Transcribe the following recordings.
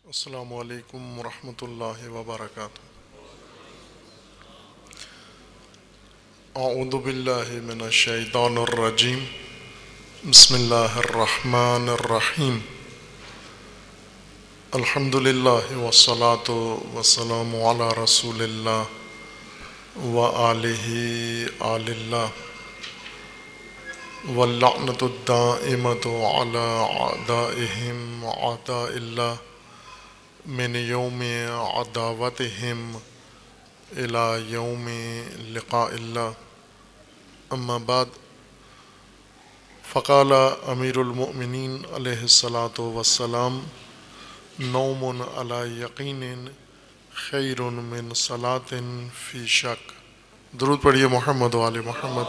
السلام علیکم ورحمۃ اللہ وبرکاتہ۔ اعوذ باللہ من الشیطان الرجیم، بسم اللہ الرحمن الرحیم۔ الحمد للہ والصلاة والسلام علی رسول اللہ وآلہ آل اللہ، واللعنۃ الدائمۃ علی اعدائہم اعداء اللہ من یوم عداوتہم الی یوم لقاء اللہ، اما بعد، فقال امیر المؤمنین علیہ الصلاۃ والسلام: نوم علی یقین خیر من صلاۃ فی شک۔ درود پڑھیے محمد و آل محمد۔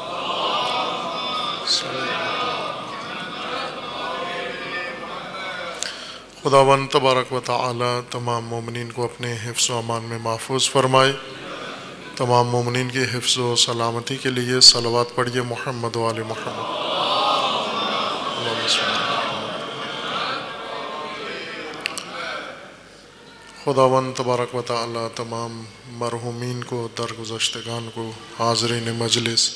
خداوند تبارک و تعالی تمام مومنین کو اپنے حفظ و امان میں محفوظ فرمائے۔ تمام مومنین کی حفظ و سلامتی کے لیے صلوات پڑھیے محمد و آل محمد۔ اللہم صل علی محمد۔ خداوند تبارک و تعالی تمام مرحومین کو، درگزشتگان کو، حاضرین مجلس،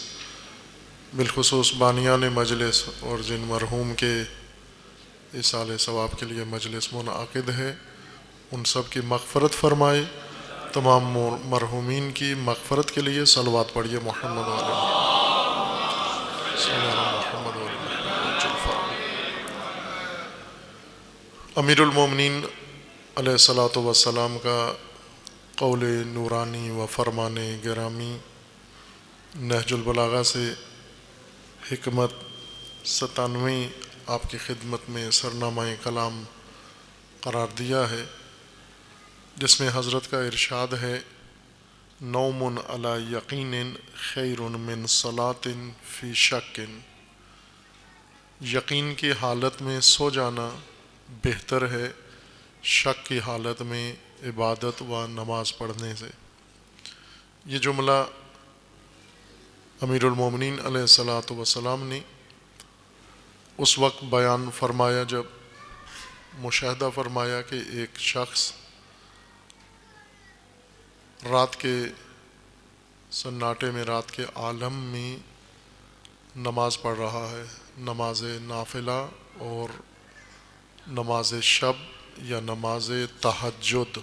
بالخصوص بانیان مجلس، اور جن مرحوم کے ایصال ثواب کے لیے مجلس منعقد ہے، ان سب کی مغفرت فرمائے۔ تمام مرحومین کی مغفرت کے لیے صلوات پڑھیے محمد و آل محمد۔ صلی اللہ علی محمد و آل محمد وجل فرمائے۔ امیر المومنین علیہ الصلاۃ والسلام کا قول نورانی و فرمان گرامی نہج البلاغہ سے حکمت 97 آپ کی خدمت میں سرنامہ کلام قرار دیا ہے، جس میں حضرت کا ارشاد ہے: نوم علی یقین خیر من صلاۃ فی شک۔ یقین کی حالت میں سو جانا بہتر ہے شک کی حالت میں عبادت و نماز پڑھنے سے۔ یہ جملہ امیر المومنین علیہ الصلاۃ والسلام نے اس وقت بیان فرمایا جب مشاہدہ فرمایا کہ ایک شخص رات کے سناٹے میں، رات کے عالم میں نماز پڑھ رہا ہے، نماز نافلہ اور نماز شب یا نماز تہجد،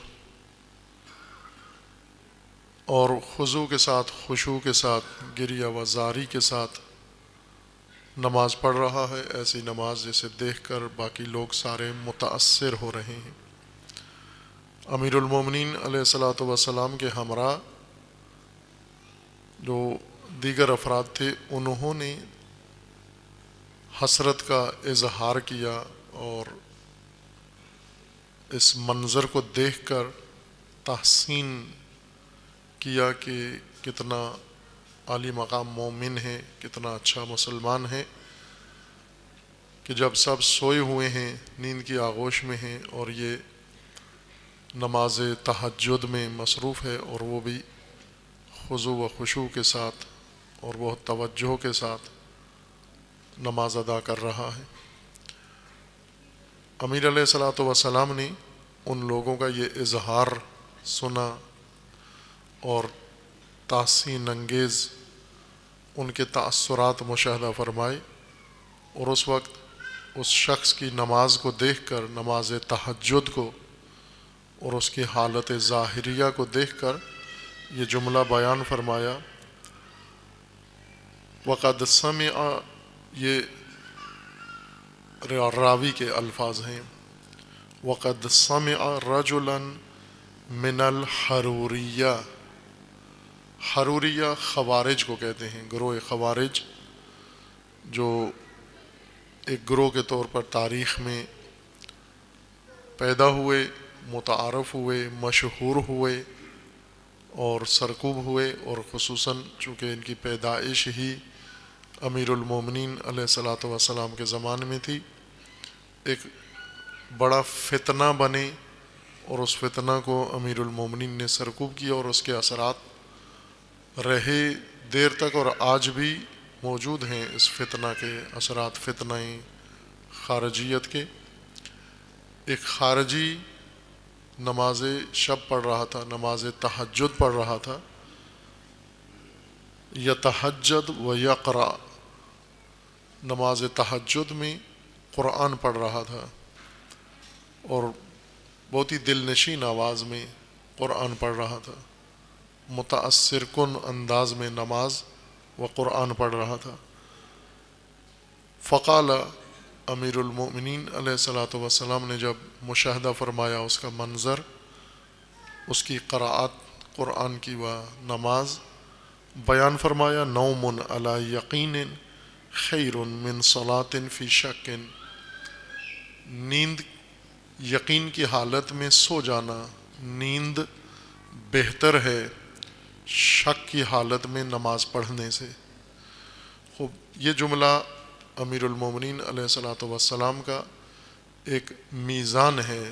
اور خضوع کے ساتھ، خشوع کے ساتھ، گریہ و زاری کے ساتھ نماز پڑھ رہا ہے۔ ایسی نماز جسے دیکھ کر باقی لوگ سارے متاثر ہو رہے ہیں۔ امیر المومنین علیہ الصلاۃ والسلام کے ہمراہ جو دیگر افراد تھے، انہوں نے حسرت کا اظہار کیا اور اس منظر کو دیکھ کر تحسین کیا کہ کتنا عالی مقام مومن ہے، کتنا اچھا مسلمان ہے کہ جب سب سوئے ہوئے ہیں، نیند کی آغوش میں ہیں، اور یہ نماز تہجد میں مصروف ہے، اور وہ بھی خضوع و خشوع کے ساتھ اور بہت توجہ کے ساتھ نماز ادا کر رہا ہے۔ امیر علیہ الصلاۃ والسلام نے ان لوگوں کا یہ اظہار سنا اور تحسین انگیز ان کے تأثرات مشاہدہ فرمائے، اور اس وقت اس شخص کی نماز کو دیکھ کر، نماز تہجد کو اور اس کی حالت ظاہریہ کو دیکھ کر یہ جملہ بیان فرمایا: وقد سمع، یہ راوی کے الفاظ ہیں، وقد سمع رجلا من الحروریہ۔ حروریہ خوارج کو کہتے ہیں، گروہ خوارج جو ایک گروہ کے طور پر تاریخ میں پیدا ہوئے، متعارف ہوئے، مشہور ہوئے اور سرکوب ہوئے، اور خصوصاً چونکہ ان کی پیدائش ہی امیر المومنین علیہ الصلاۃ والسلام کے زمانے میں تھی، ایک بڑا فتنہ بنے، اور اس فتنہ کو امیر المومنین نے سرکوب کیا، اور اس کے اثرات رہے دیر تک، اور آج بھی موجود ہیں اس فتنہ کے اثرات، فتنہ خارجیت کے۔ ایک خارجی نماز شب پڑھ رہا تھا، نماز تہجد پڑھ رہا تھا، یتہجد و یقرأ، نماز تہجد میں قرآن پڑھ رہا تھا اور بہت ہی دل نشین آواز میں قرآن پڑھ رہا تھا، متاثر کن انداز میں نماز و قرآن پڑھ رہا تھا۔ فقال، امیر المؤمنین علیہ الصلاۃ والسلام نے جب مشاہدہ فرمایا اس کا منظر، اس کی قراءت قرآن کی و نماز، بیان فرمایا، نوم علی یقین خیر من صلاۃ فی شک، نیند یقین کی حالت میں سو جانا، نیند بہتر ہے شک کی حالت میں نماز پڑھنے سے۔ خوب، یہ جملہ امیر المومنین علیہ الصلاۃ والسلام کا ایک میزان ہے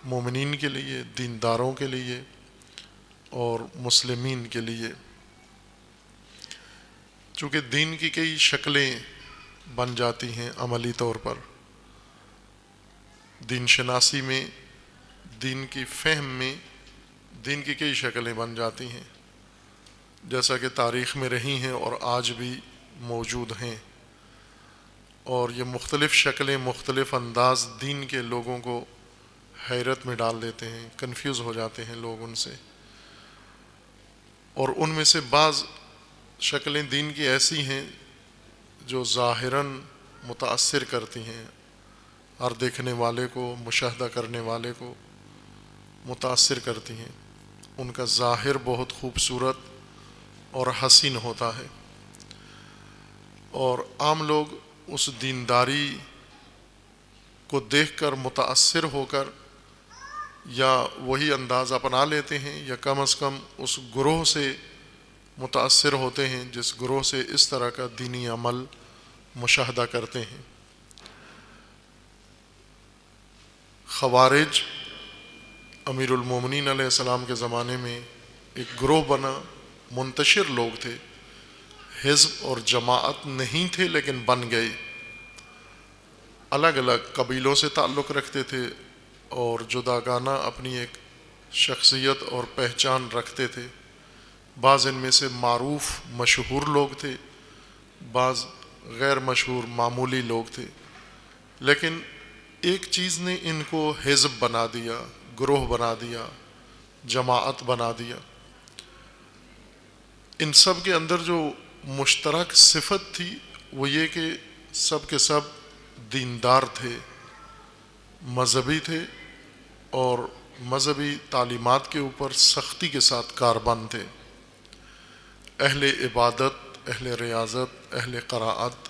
مومنین کے لیے، دینداروں کے لیے اور مسلمین کے لیے۔ چونکہ دین کی کئی شکلیں بن جاتی ہیں عملی طور پر، دین شناسی میں، دین کی فہم میں دین کی کئی شکلیں بن جاتی ہیں، جیسا کہ تاریخ میں رہی ہیں اور آج بھی موجود ہیں، اور یہ مختلف شکلیں، مختلف انداز دین کے لوگوں کو حیرت میں ڈال دیتے ہیں، کنفیوز ہو جاتے ہیں لوگ ان سے۔ اور ان میں سے بعض شکلیں دین کی ایسی ہیں جو ظاہراً متاثر کرتی ہیں، ہر دیکھنے والے کو، مشاہدہ کرنے والے کو متاثر کرتی ہیں، ان کا ظاہر بہت خوبصورت اور حسین ہوتا ہے، اور عام لوگ اس دینداری کو دیکھ کر متاثر ہو کر یا وہی انداز اپنا لیتے ہیں، یا کم از کم اس گروہ سے متاثر ہوتے ہیں جس گروہ سے اس طرح کا دینی عمل مشاہدہ کرتے ہیں۔ خوارج امیر المومنین علیہ السلام کے زمانے میں ایک گروہ بنا، منتشر لوگ تھے، حزب اور جماعت نہیں تھے لیکن بن گئے، الگ الگ قبیلوں سے تعلق رکھتے تھے اور جداگانہ اپنی ایک شخصیت اور پہچان رکھتے تھے۔ بعض ان میں سے معروف مشہور لوگ تھے، بعض غیر مشہور معمولی لوگ تھے، لیکن ایک چیز نے ان کو حزب بنا دیا، گروہ بنا دیا، جماعت بنا دیا۔ ان سب کے اندر جو مشترک صفت تھی وہ یہ کہ سب کے سب دیندار تھے، مذہبی تھے، اور مذہبی تعلیمات کے اوپر سختی کے ساتھ کاربند تھے، اہل عبادت، اہل ریاضت، اہل قراءت،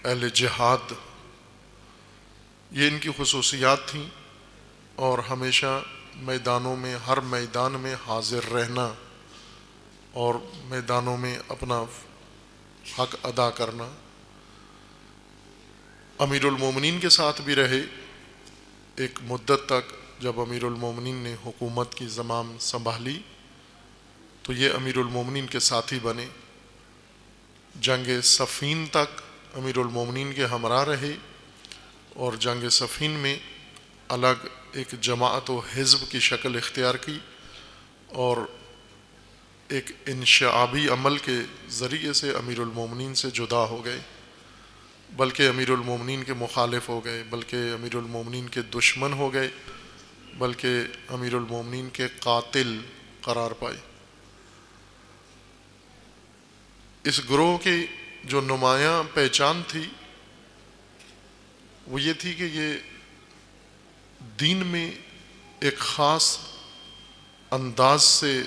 اہل جہاد، یہ ان کی خصوصیات تھیں، اور ہمیشہ میدانوں میں، ہر میدان میں حاضر رہنا اور میدانوں میں اپنا حق ادا کرنا۔ امیر المومنین کے ساتھ بھی رہے ایک مدت تک، جب امیر المومنین نے حکومت کی زمام سنبھالی تو یہ امیر المومنین کے ساتھی بنے، جنگ صفین تک امیر المومنین کے ہمراہ رہے، اور جنگ صفین میں الگ ایک جماعت و حزب کی شکل اختیار کی، اور ایک انشعابی عمل کے ذریعے سے امیر المومنین سے جدا ہو گئے، بلکہ امیر المومنین کے مخالف ہو گئے، بلکہ امیر المومنین کے دشمن ہو گئے، بلکہ امیر المومنین کے قاتل قرار پائے۔ اس گروہ کی جو نمایاں پہچان تھی وہ یہ تھی کہ یہ دین میں ایک خاص انداز سے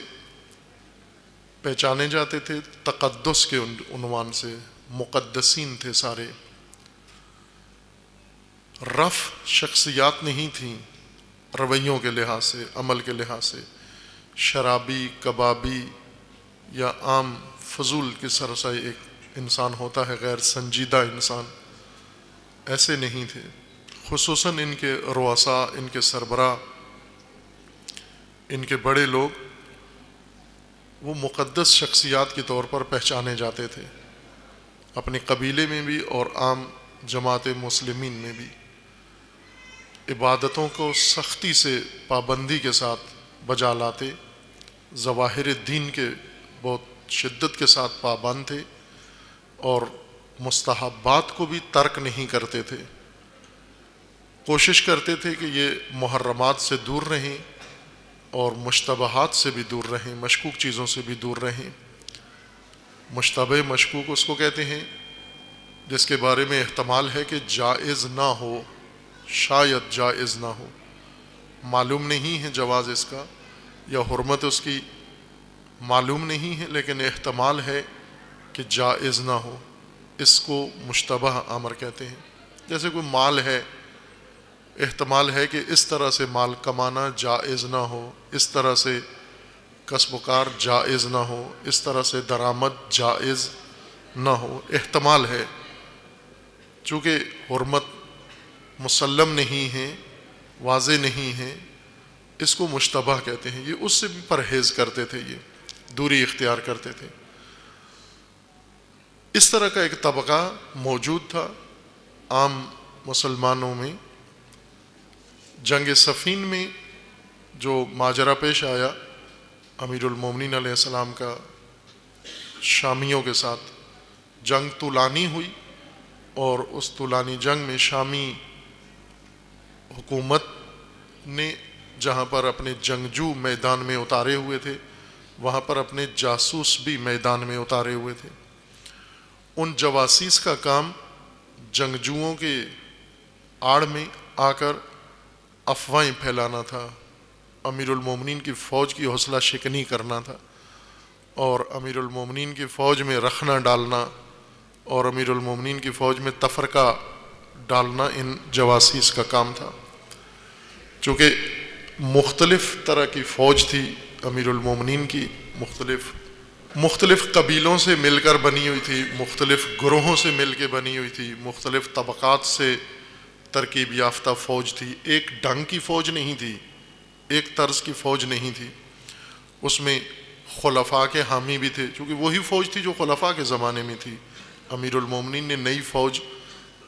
پہچانے جاتے تھے، تقدس کے عنوان سے، مقدسین تھے سارے، رف شخصیات نہیں تھیں رویوں کے لحاظ سے، عمل کے لحاظ سے، شرابی، کبابی یا عام فضول کی سرسا ایک انسان ہوتا ہے، غیر سنجیدہ انسان، ایسے نہیں تھے۔ خصوصاً ان کے رؤساء، ان کے سربراہ، ان کے بڑے لوگ وہ مقدس شخصیات کے طور پر پہچانے جاتے تھے، اپنے قبیلے میں بھی اور عام جماعت مسلمین میں بھی۔ عبادتوں کو سختی سے پابندی کے ساتھ بجا لاتے، ظواہر دین کے بہت شدت کے ساتھ پابند تھے، اور مستحبات کو بھی ترک نہیں کرتے تھے، کوشش کرتے تھے کہ یہ محرمات سے دور رہیں اور مشتبہات سے بھی دور رہیں، مشکوک چیزوں سے بھی دور رہیں۔ مشتبہ مشکوک اس کو کہتے ہیں جس کے بارے میں احتمال ہے کہ جائز نہ ہو، شاید جائز نہ ہو، معلوم نہیں ہے جواز اس کا یا حرمت اس کی معلوم نہیں ہے، لیکن احتمال ہے کہ جائز نہ ہو، اس کو مشتبہ امر کہتے ہیں۔ جیسے کوئی مال ہے، احتمال ہے کہ اس طرح سے مال کمانا جائز نہ ہو، اس طرح سے کسب و کار جائز نہ ہو، اس طرح سے درآمد جائز نہ ہو، احتمال ہے۔ چونکہ حرمت مسلم نہیں ہے، واضح نہیں ہے، اس کو مشتبہ کہتے ہیں۔ یہ اس سے بھی پرہیز کرتے تھے، یہ دوری اختیار کرتے تھے۔ اس طرح کا ایک طبقہ موجود تھا عام مسلمانوں میں۔ جنگ صفین میں جو ماجرا پیش آیا امیر المومنین علیہ السلام کا شامیوں کے ساتھ، جنگ طولانی ہوئی، اور اس طولانی جنگ میں شامی حکومت نے جہاں پر اپنے جنگجو میدان میں اتارے ہوئے تھے، وہاں پر اپنے جاسوس بھی میدان میں اتارے ہوئے تھے۔ ان جواسیس کا کام جنگجوؤں کے آڑ میں آ کر افواہیں پھیلانا تھا، امیر المومنین کی فوج کی حوصلہ شکنی کرنا تھا، اور امیر المومنین کی فوج میں رخنہ ڈالنا اور امیر المومنین کی فوج میں تفرقہ ڈالنا ان جواسیس کا کام تھا۔ چونکہ مختلف طرح کی فوج تھی امیر المومنین کی، مختلف قبیلوں سے مل کر بنی ہوئی تھی، مختلف گروہوں سے مل کے بنی ہوئی تھی، مختلف طبقات سے ترکیب یافتہ فوج تھی، ایک ڈھنگ کی فوج نہیں تھی، ایک طرز کی فوج نہیں تھی۔ اس میں خلفاء کے حامی بھی تھے، چونکہ وہی فوج تھی جو خلفاء کے زمانے میں تھی۔ امیر المومنین نے نئی فوج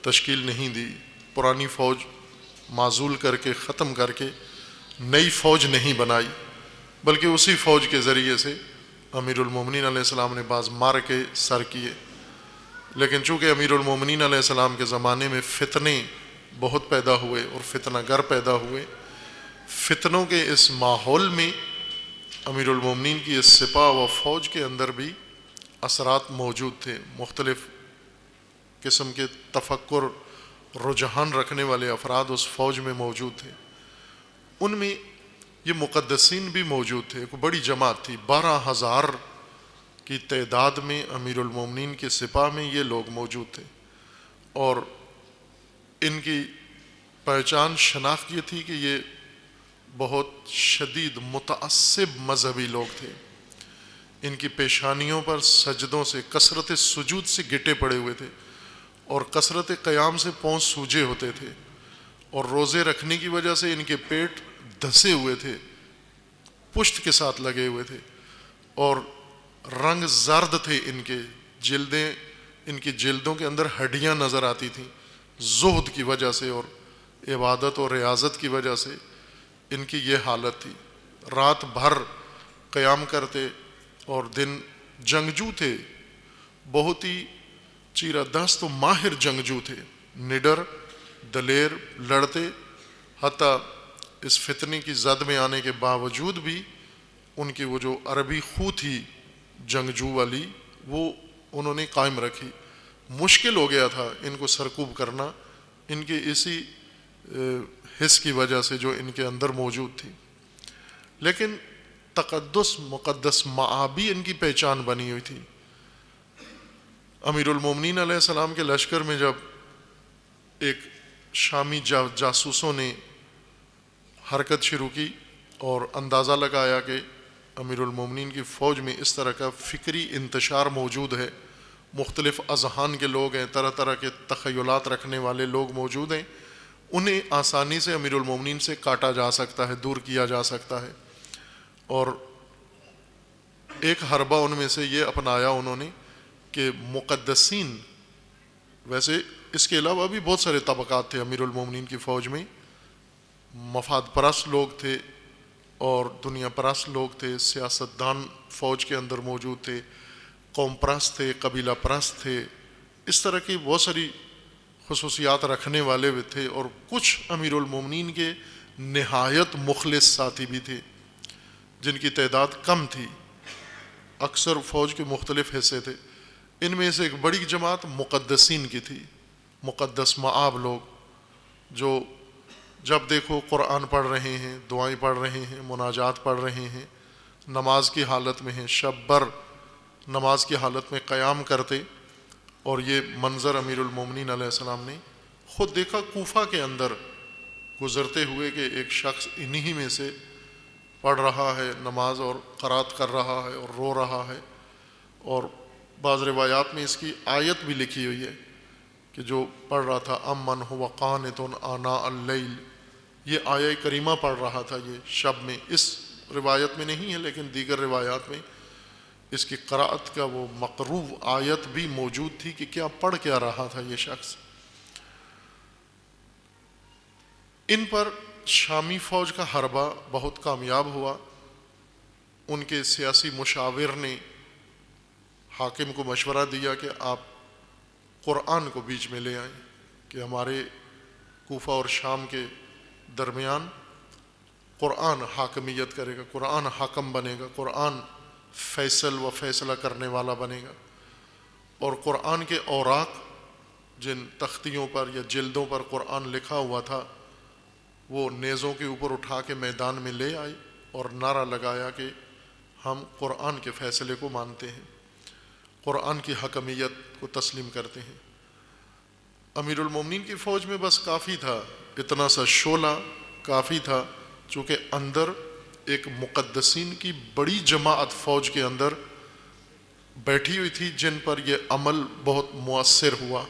تشکیل نہیں دی، پرانی فوج معزول کر کے ختم کر کے نئی فوج نہیں بنائی، بلکہ اسی فوج کے ذریعے سے امیر المومنین علیہ السلام نے بعض مار کے سر کیے۔ لیکن چونکہ امیر المومنین علیہ السلام کے زمانے میں فتنے بہت پیدا ہوئے اور فتنہ گر پیدا ہوئے، فتنوں کے اس ماحول میں امیر المومنین کی اس سپاہ و فوج کے اندر بھی اثرات موجود تھے۔ مختلف قسم کے تفکر رجحان رکھنے والے افراد اس فوج میں موجود تھے۔ ان میں یہ مقدسین بھی موجود تھے، ایک بڑی جماعت تھی، 12,000 کی تعداد میں امیر المومنین کے سپاہ میں یہ لوگ موجود تھے، اور ان کی پہچان شناخت یہ تھی کہ یہ بہت شدید متعصب مذہبی لوگ تھے۔ ان کی پیشانیوں پر سجدوں سے، کثرت سجود سے گٹے پڑے ہوئے تھے، اور کثرت قیام سے پاؤں سوجے ہوتے تھے، اور روزے رکھنے کی وجہ سے ان کے پیٹ دھسے ہوئے تھے، پشت کے ساتھ لگے ہوئے تھے، اور رنگ زرد تھے ان کے جلدیں، ان کی جلدوں کے اندر ہڈیاں نظر آتی تھیں، زہد کی وجہ سے اور عبادت اور ریاضت کی وجہ سے ان کی یہ حالت تھی۔ رات بھر قیام کرتے اور دن جنگجو تھے، بہت ہی چیرہ دست و ماہر جنگجو تھے، نڈر دلیر، لڑتے، حتیٰ اس فتنے کی زد میں آنے کے باوجود بھی ان کی وہ جو عربی خو تھی جنگجو والی، وہ انہوں نے قائم رکھی۔ مشکل ہو گیا تھا ان کو سرکوب کرنا، ان کے اسی حس کی وجہ سے جو ان کے اندر موجود تھی، لیکن تقدس مقدس معابی ان کی پہچان بنی ہوئی تھی۔ امیر المومنین علیہ السلام کے لشکر میں جب ایک شامی جاسوسوں نے حرکت شروع کی اور اندازہ لگایا کہ امیر المومنین کی فوج میں اس طرح کا فکری انتشار موجود ہے، مختلف اذہان کے لوگ ہیں، طرح طرح کے تخیلات رکھنے والے لوگ موجود ہیں، انہیں آسانی سے امیر المومنین سے کاٹا جا سکتا ہے، دور کیا جا سکتا ہے۔ اور ایک حربہ ان میں سے یہ اپنایا انہوں نے کہ مقدسین، ویسے اس کے علاوہ بھی بہت سارے طبقات تھے امیر المومنین کی فوج میں، مفاد پرست لوگ تھے اور دنیا پرست لوگ تھے، سیاستدان فوج کے اندر موجود تھے، قوم پرست تھے، قبیلہ پرست تھے، اس طرح کی بہت ساری خصوصیات رکھنے والے بھی تھے، اور کچھ امیر المومنین کے نہایت مخلص ساتھی بھی تھے جن کی تعداد کم تھی، اکثر فوج کے مختلف حصے تھے۔ ان میں سے ایک بڑی جماعت مقدسین کی تھی، مقدس مآب لوگ، جو جب دیکھو قرآن پڑھ رہے ہیں، دعائیں پڑھ رہے ہیں، مناجات پڑھ رہے ہیں، نماز کی حالت میں ہیں، شب بھر نماز کی حالت میں قیام کرتے۔ اور یہ منظر امیر المومنین علیہ السلام نے خود دیکھا کوفہ کے اندر گزرتے ہوئے کہ ایک شخص انہی میں سے پڑھ رہا ہے نماز اور قرات کر رہا ہے اور رو رہا ہے، اور بعض روایات میں اس کی آیت بھی لکھی ہوئی ہے کہ جو پڑھ رہا تھا امن هو قانت آناء اللیل، یہ آیہ کریمہ پڑھ رہا تھا یہ شب میں۔ اس روایت میں نہیں ہے لیکن دیگر روایات میں اس کی قرأت کا وہ مقروء آیت بھی موجود تھی کہ کیا پڑھ کیا رہا تھا یہ شخص۔ ان پر شامی فوج کا حربہ بہت کامیاب ہوا۔ ان کے سیاسی مشاور نے حاکم کو مشورہ دیا کہ آپ قرآن کو بیچ میں لے آئیں کہ ہمارے کوفہ اور شام کے درمیان قرآن حاکمیت کرے گا، قرآن حاکم بنے گا، قرآن فیصل و فیصلہ کرنے والا بنے گا۔ اور قرآن کے اوراق جن تختیوں پر یا جلدوں پر قرآن لکھا ہوا تھا وہ نیزوں کے اوپر اٹھا کے میدان میں لے آئے اور نعرہ لگایا کہ ہم قرآن کے فیصلے کو مانتے ہیں، قرآن کی حکمیت کو تسلیم کرتے ہیں۔ امیر المومنین کی فوج میں بس کافی تھا، اتنا سا شعلہ کافی تھا، چونکہ اندر ایک مقدسین کی بڑی جماعت فوج کے اندر بیٹھی ہوئی تھی جن پر یہ عمل بہت مؤثر ہوا،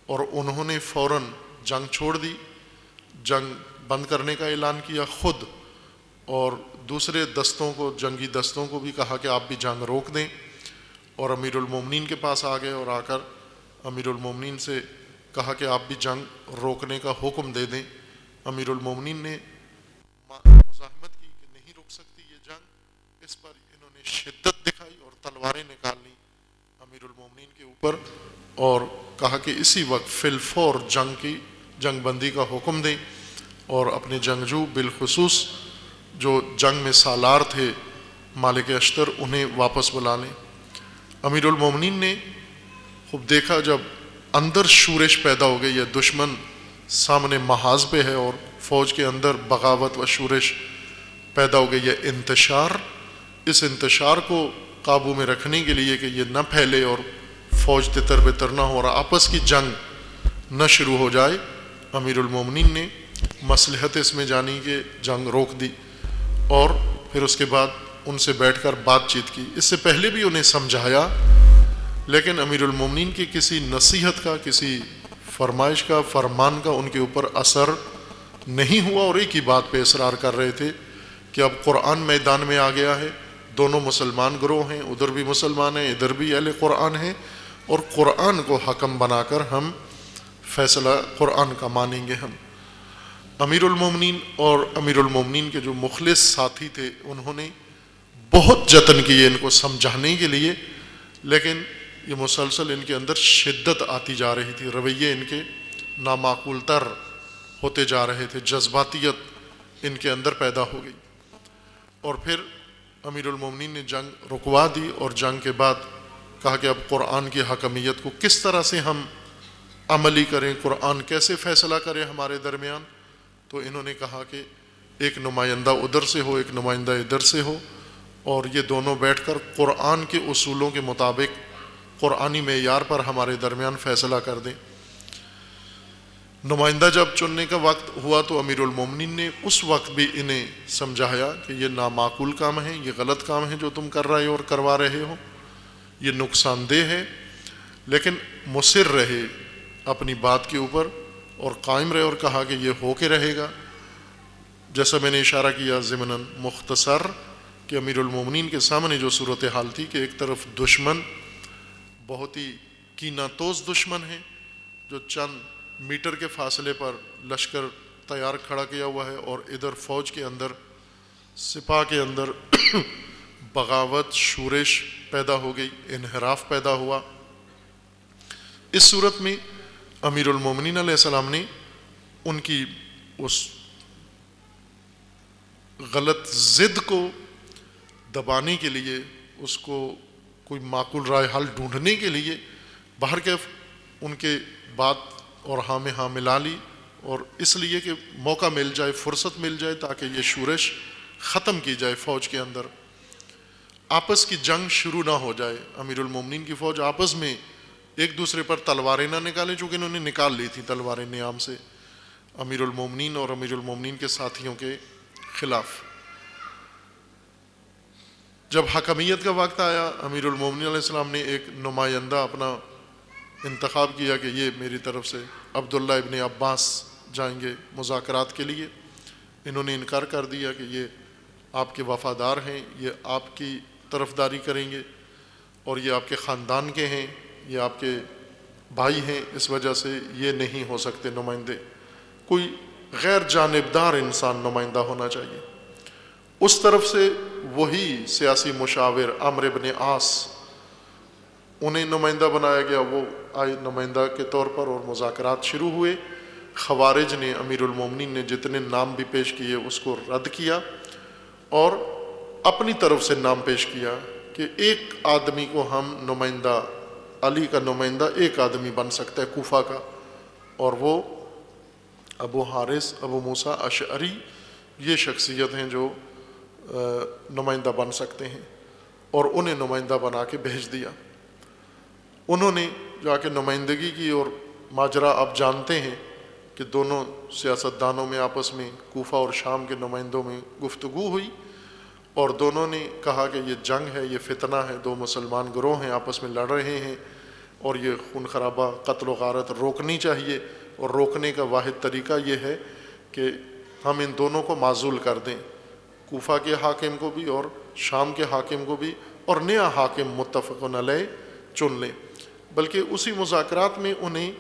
اور انہوں نے فوراً جنگ چھوڑ دی، جنگ بند کرنے کا اعلان کیا خود، اور دوسرے دستوں کو، جنگی دستوں کو بھی کہا کہ آپ بھی جنگ روک دیں، اور امیر المومنین کے پاس آ گئے اور آ کر امیر المومنین سے کہا کہ آپ بھی جنگ روکنے کا حکم دے دیں۔ امیر المومنین نے مزاحمت کی کہ نہیں رک سکتی یہ جنگ، اس پر انہوں نے شدت دکھائی اور تلواریں نکال لیں امیر المومنین کے اوپر، اور کہا کہ اسی وقت فی الفور جنگ بندی کا حکم دیں، اور اپنے جنگجو بالخصوص جو جنگ میں سالار تھے مالک اشتر انہیں واپس بلا لیں۔ امیر المومنین نے خوب دیکھا جب اندر شورش پیدا ہو گئی ہے، دشمن سامنے محاذ پہ ہے اور فوج کے اندر بغاوت و شورش پیدا ہو گئی ہے، انتشار، اس انتشار کو قابو میں رکھنے کے لیے کہ یہ نہ پھیلے اور فوج تتر بتر نہ ہو رہا، آپس کی جنگ نہ شروع ہو جائے، امیر المومنین نے مصلحت اس میں جانی کہ جنگ روک دی، اور پھر اس کے بعد ان سے بیٹھ کر بات چیت کی۔ اس سے پہلے بھی انہیں سمجھایا، لیکن امیر المومنین کی کسی نصیحت کا، کسی فرمائش کا، فرمان کا ان کے اوپر اثر نہیں ہوا، اور ایک ہی بات پہ اصرار کر رہے تھے کہ اب قرآن میدان میں آ گیا ہے، دونوں مسلمان گروہ ہیں، ادھر بھی مسلمان ہیں، ادھر بھی اہل قرآن ہیں، اور قرآن کو حکم بنا کر ہم فیصلہ قرآن کا مانیں گے۔ ہم امیر المومنین اور امیر المومنین کے جو مخلص ساتھی تھے انہوں نے بہت جتن کیے ان کو سمجھانے کے لیے، لیکن یہ مسلسل ان کے اندر شدت آتی جا رہی تھی، رویے ان کے نامعقول تر ہوتے جا رہے تھے، جذباتیت ان کے اندر پیدا ہو گئی، اور پھر امیر المومنین نے جنگ رکوا دی، اور جنگ کے بعد کہا کہ اب قرآن کی حکمیت کو کس طرح سے ہم عملی کریں، قرآن کیسے فیصلہ کرے ہمارے درمیان۔ تو انہوں نے کہا کہ ایک نمائندہ ادھر سے ہو، ایک نمائندہ ادھر سے ہو، اور یہ دونوں بیٹھ کر قرآن کے اصولوں کے مطابق قرآنی معیار پر ہمارے درمیان فیصلہ کر دیں۔ نمائندہ جب چننے کا وقت ہوا تو امیر المومنین نے اس وقت بھی انہیں سمجھایا کہ یہ نامعقول کام ہے، یہ غلط کام ہے جو تم کر رہے ہو اور کروا رہے ہو، یہ نقصان دہ ہے، لیکن مصر رہے اپنی بات کے اوپر اور قائم رہے، اور کہا کہ یہ ہو کے رہے گا۔ جیسا میں نے اشارہ کیا ضمناً مختصر کہ امیر المومنین کے سامنے جو صورتحال تھی کہ ایک طرف دشمن بہت ہی کینہ توز دشمن ہے جو چند میٹر کے فاصلے پر لشکر تیار کھڑا کیا ہوا ہے، اور ادھر فوج کے اندر، سپاہ کے اندر بغاوت، شورش پیدا ہو گئی، انحراف پیدا ہوا۔ اس صورت میں امیر المومنین علیہ السلام نے ان کی اس غلط ضد کو دبانے کے لیے، اس کو کوئی معقول رائے حل ڈھونڈنے کے لیے باہر کے ان کے بات اور ہاں میں ہاں ملا لی، اور اس لیے کہ موقع مل جائے، فرصت مل جائے تاکہ یہ شورش ختم کی جائے فوج کے اندر، آپس کی جنگ شروع نہ ہو جائے۔ امیر المومنین کی فوج آپس میں ایک دوسرے پر تلواریں نہ نکالیں، چونکہ انہوں نے نکال لی تھی تلواریں نیام سے امیر المومنین اور امیر المومنین کے ساتھیوں کے خلاف۔ جب حکمیت کا وقت آیا، امیر المومنین علیہ السلام نے ایک نمائندہ اپنا انتخاب کیا کہ یہ میری طرف سے عبداللہ ابن عباس جائیں گے مذاکرات کے لیے۔ انہوں نے انکار کر دیا کہ یہ آپ کے وفادار ہیں، یہ آپ کی طرفداری کریں گے، اور یہ آپ کے خاندان کے ہیں، یہ آپ کے بھائی ہیں، اس وجہ سے یہ نہیں ہو سکتے نمائندے۔ کوئی غیر جانبدار انسان نمائندہ ہونا چاہیے۔ اس طرف سے وہی سیاسی مشاور عمرو بن عاص، انہیں نمائندہ بنایا گیا، وہ آئے نمائندہ کے طور پر، اور مذاکرات شروع ہوئے۔ خوارج نے، امیر المومنین نے جتنے نام بھی پیش کیے اس کو رد کیا، اور اپنی طرف سے نام پیش کیا کہ ایک آدمی کو ہم نمائندہ، علی کا نمائندہ ایک آدمی بن سکتا ہے کوفہ کا، اور وہ ابو حارث ابو موسیٰ اشعری، یہ شخصیت ہیں جو نمائندہ بن سکتے ہیں، اور انہیں نمائندہ بنا کے بھیج دیا۔ انہوں نے جا کے نمائندگی کی، اور ماجرا آپ جانتے ہیں کہ دونوں سیاستدانوں میں آپس میں، کوفہ اور شام کے نمائندوں میں گفتگو ہوئی، اور دونوں نے کہا کہ یہ جنگ ہے، یہ فتنہ ہے، دو مسلمان گروہ ہیں آپس میں لڑ رہے ہیں، اور یہ خون خرابہ، قتل و غارت روکنی چاہیے، اور روکنے کا واحد طریقہ یہ ہے کہ ہم ان دونوں کو معزول کر دیں، کوفہ کے حاکم کو بھی اور شام کے حاکم کو بھی، اور نیا حاکم متفق علیہ چن لیں۔ بلکہ اسی مذاکرات میں انہیں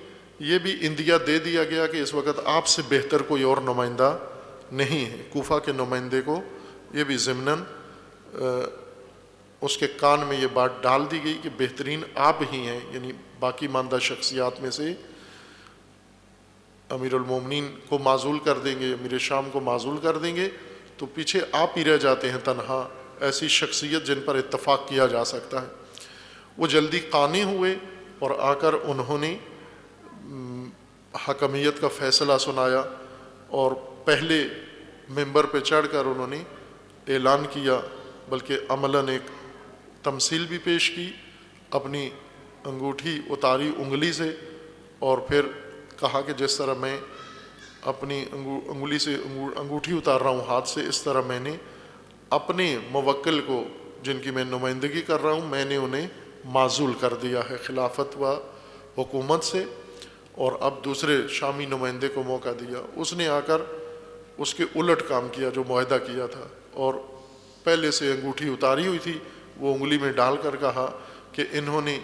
یہ بھی اندیا دے دیا گیا کہ اس وقت آپ سے بہتر کوئی اور نمائندہ نہیں ہے۔ کوفہ کے نمائندے کو یہ بھی ضمناً اس کے کان میں یہ بات ڈال دی گئی کہ بہترین آپ ہی ہیں، یعنی باقی ماندہ شخصیات میں سے امیر المومنین کو معزول کر دیں گے، امیر شام کو معزول کر دیں گے، تو پیچھے آپ ہی رہ جاتے ہیں تنہا، ایسی شخصیت جن پر اتفاق کیا جا سکتا ہے۔ وہ جلدی قانع ہوئے، اور آ کر انہوں نے حکمیت کا فیصلہ سنایا، اور پہلے ممبر پہ چڑھ کر انہوں نے اعلان کیا، بلکہ عملاً ایک تمثیل بھی پیش کی، اپنی انگوٹھی اتاری انگلی سے، اور پھر کہا کہ جس طرح میں اپنی انگلی سے انگوٹھی اتار رہا ہوں ہاتھ سے، اس طرح میں نے اپنے موکل کو، جن کی میں نمائندگی کر رہا ہوں، میں نے انہیں معزول کر دیا ہے خلافت و حکومت سے، اور اب دوسرے شامی نمائندے کو موقع دیا۔ اس نے آ کر اس کے الٹ کام کیا جو معاہدہ کیا تھا، اور پہلے سے انگوٹھی اتاری ہوئی تھی وہ انگلی میں ڈال کر کہا کہ انہوں نے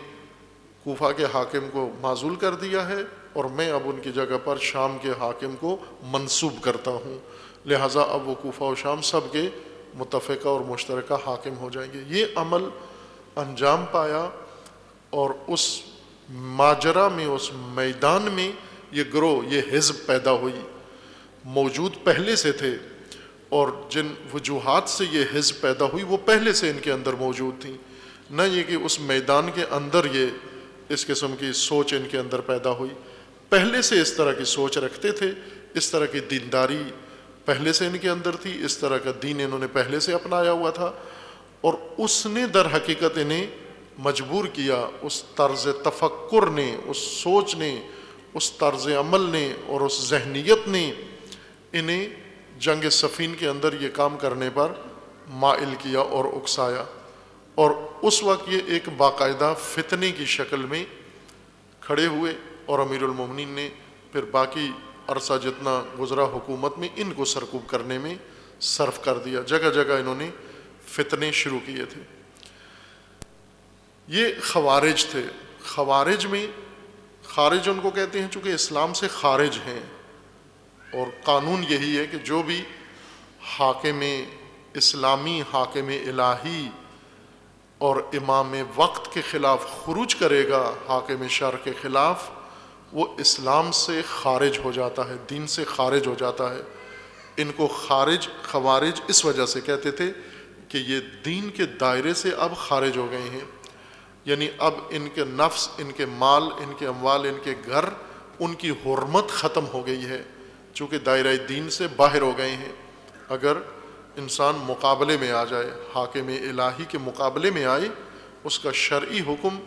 کوفہ کے حاکم کو معزول کر دیا ہے، اور میں اب ان کی جگہ پر شام کے حاکم کو منصوب کرتا ہوں، لہٰذا اب وہ کوفہ و شام سب کے متفقہ اور مشترکہ حاکم ہو جائیں گے۔ یہ عمل انجام پایا، اور اس ماجرا میں، اس میدان میں یہ گروہ، یہ حزب پیدا ہوئی، موجود پہلے سے تھے، اور جن وجوہات سے یہ حزب پیدا ہوئی وہ پہلے سے ان کے اندر موجود تھیں، نہ یہ کہ اس میدان کے اندر یہ اس قسم کی سوچ ان کے اندر پیدا ہوئی، پہلے سے اس طرح کی سوچ رکھتے تھے، اس طرح کی دینداری پہلے سے ان کے اندر تھی، اس طرح کا دین انہوں نے پہلے سے اپنایا ہوا تھا، اور اس نے در حقیقت انہیں مجبور کیا، اس طرز تفکر نے، اس سوچ نے، اس طرز عمل نے، اور اس ذہنیت نے انہیں جنگ صفین کے اندر یہ کام کرنے پر مائل کیا اور اکسایا، اور اس وقت یہ ایک باقاعدہ فتنے کی شکل میں کھڑے ہوئے، اور امیر المومنین نے پھر باقی عرصہ جتنا گزرا حکومت میں ان کو سرکوب کرنے میں صرف کر دیا، جگہ جگہ انہوں نے فتنے شروع کیے تھے۔ یہ خوارج تھے۔ خوارج میں، خارج ان کو کہتے ہیں چونکہ اسلام سے خارج ہیں، اور قانون یہی ہے کہ جو بھی حاکم اسلامی، حاکم الہی اور امام وقت کے خلاف خروج کرے گا، حاکم شرع کے خلاف، وہ اسلام سے خارج ہو جاتا ہے، دین سے خارج ہو جاتا ہے۔ ان کو خوارج اس وجہ سے کہتے تھے کہ یہ دین کے دائرے سے اب خارج ہو گئے ہیں، یعنی اب ان کے نفس، ان کے مال، ان کے اموال، ان کے گھر، ان کی حرمت ختم ہو گئی ہے، چونکہ دائرہ دین سے باہر ہو گئے ہیں۔ اگر انسان مقابلے میں آ جائے، حاکم الہی کے مقابلے میں آئے، اس کا شرعی حکم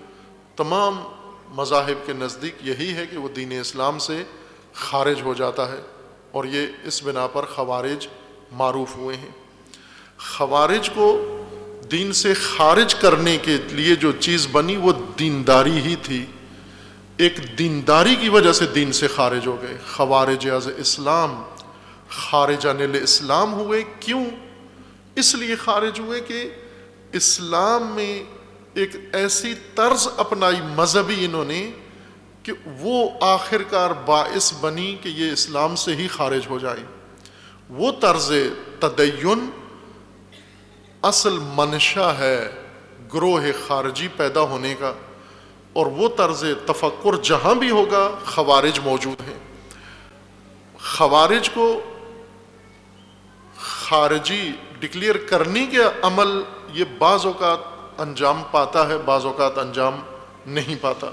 تمام مذاہب کے نزدیک یہی ہے کہ وہ دین اسلام سے خارج ہو جاتا ہے، اور یہ اس بنا پر خوارج معروف ہوئے ہیں۔ خوارج کو دین سے خارج کرنے کے لیے جو چیز بنی وہ دینداری ہی تھی، ایک دینداری کی وجہ سے دین سے خارج ہو گئے۔ خوارج از اسلام، خارج عن الاسلام ہوئے۔ کیوں؟ اس لیے خارج ہوئے کہ اسلام میں ایک ایسی طرز اپنائی مذہبی انہوں نے کہ وہ آخر کار باعث بنی کہ یہ اسلام سے ہی خارج ہو جائے۔ وہ طرز تدین اصل منشا ہے گروہ خارجی پیدا ہونے کا، اور وہ طرز تفکر جہاں بھی ہوگا خوارج موجود ہیں۔ خوارج کو خارجی ڈکلیئر کرنے کے عمل یہ بعض اوقات انجام پاتا ہے، بعض اوقات انجام نہیں پاتا۔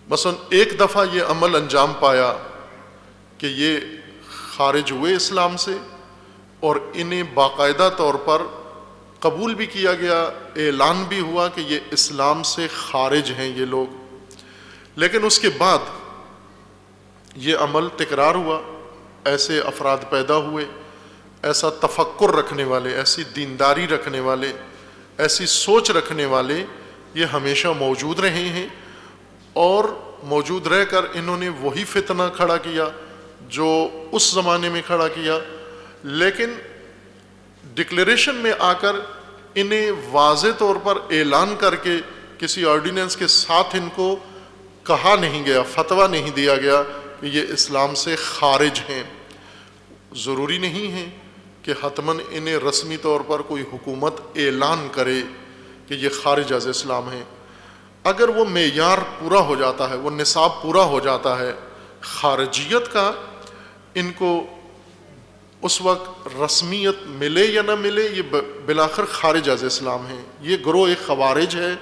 مثلا ایک دفعہ یہ عمل انجام پایا کہ یہ خارج ہوئے اسلام سے، اور انہیں باقاعدہ طور پر قبول بھی کیا گیا، اعلان بھی ہوا کہ یہ اسلام سے خارج ہیں یہ لوگ۔ لیکن اس کے بعد یہ عمل تکرار ہوا، ایسے افراد پیدا ہوئے، ایسا تفکر رکھنے والے، ایسی دینداری رکھنے والے، ایسی سوچ رکھنے والے یہ ہمیشہ موجود رہے ہیں، اور موجود رہ کر انہوں نے وہی فتنہ کھڑا کیا جو اس زمانے میں کھڑا کیا، لیکن ڈکلیریشن میں آ کر انہیں واضح طور پر اعلان کر کے کسی آرڈیننس کے ساتھ ان کو کہا نہیں گیا، فتویٰ نہیں دیا گیا کہ یہ اسلام سے خارج ہیں۔ ضروری نہیں ہے کہ حتماً انہیں رسمی طور پر کوئی حکومت اعلان کرے کہ یہ خارج از اسلام ہیں۔ اگر وہ معیار پورا ہو جاتا ہے، وہ نصاب پورا ہو جاتا ہے خارجیت کا، ان کو اس وقت رسمیت ملے یا نہ ملے، یہ بالآخر خارج از اسلام ہیں۔ یہ گروہ خوارج ہے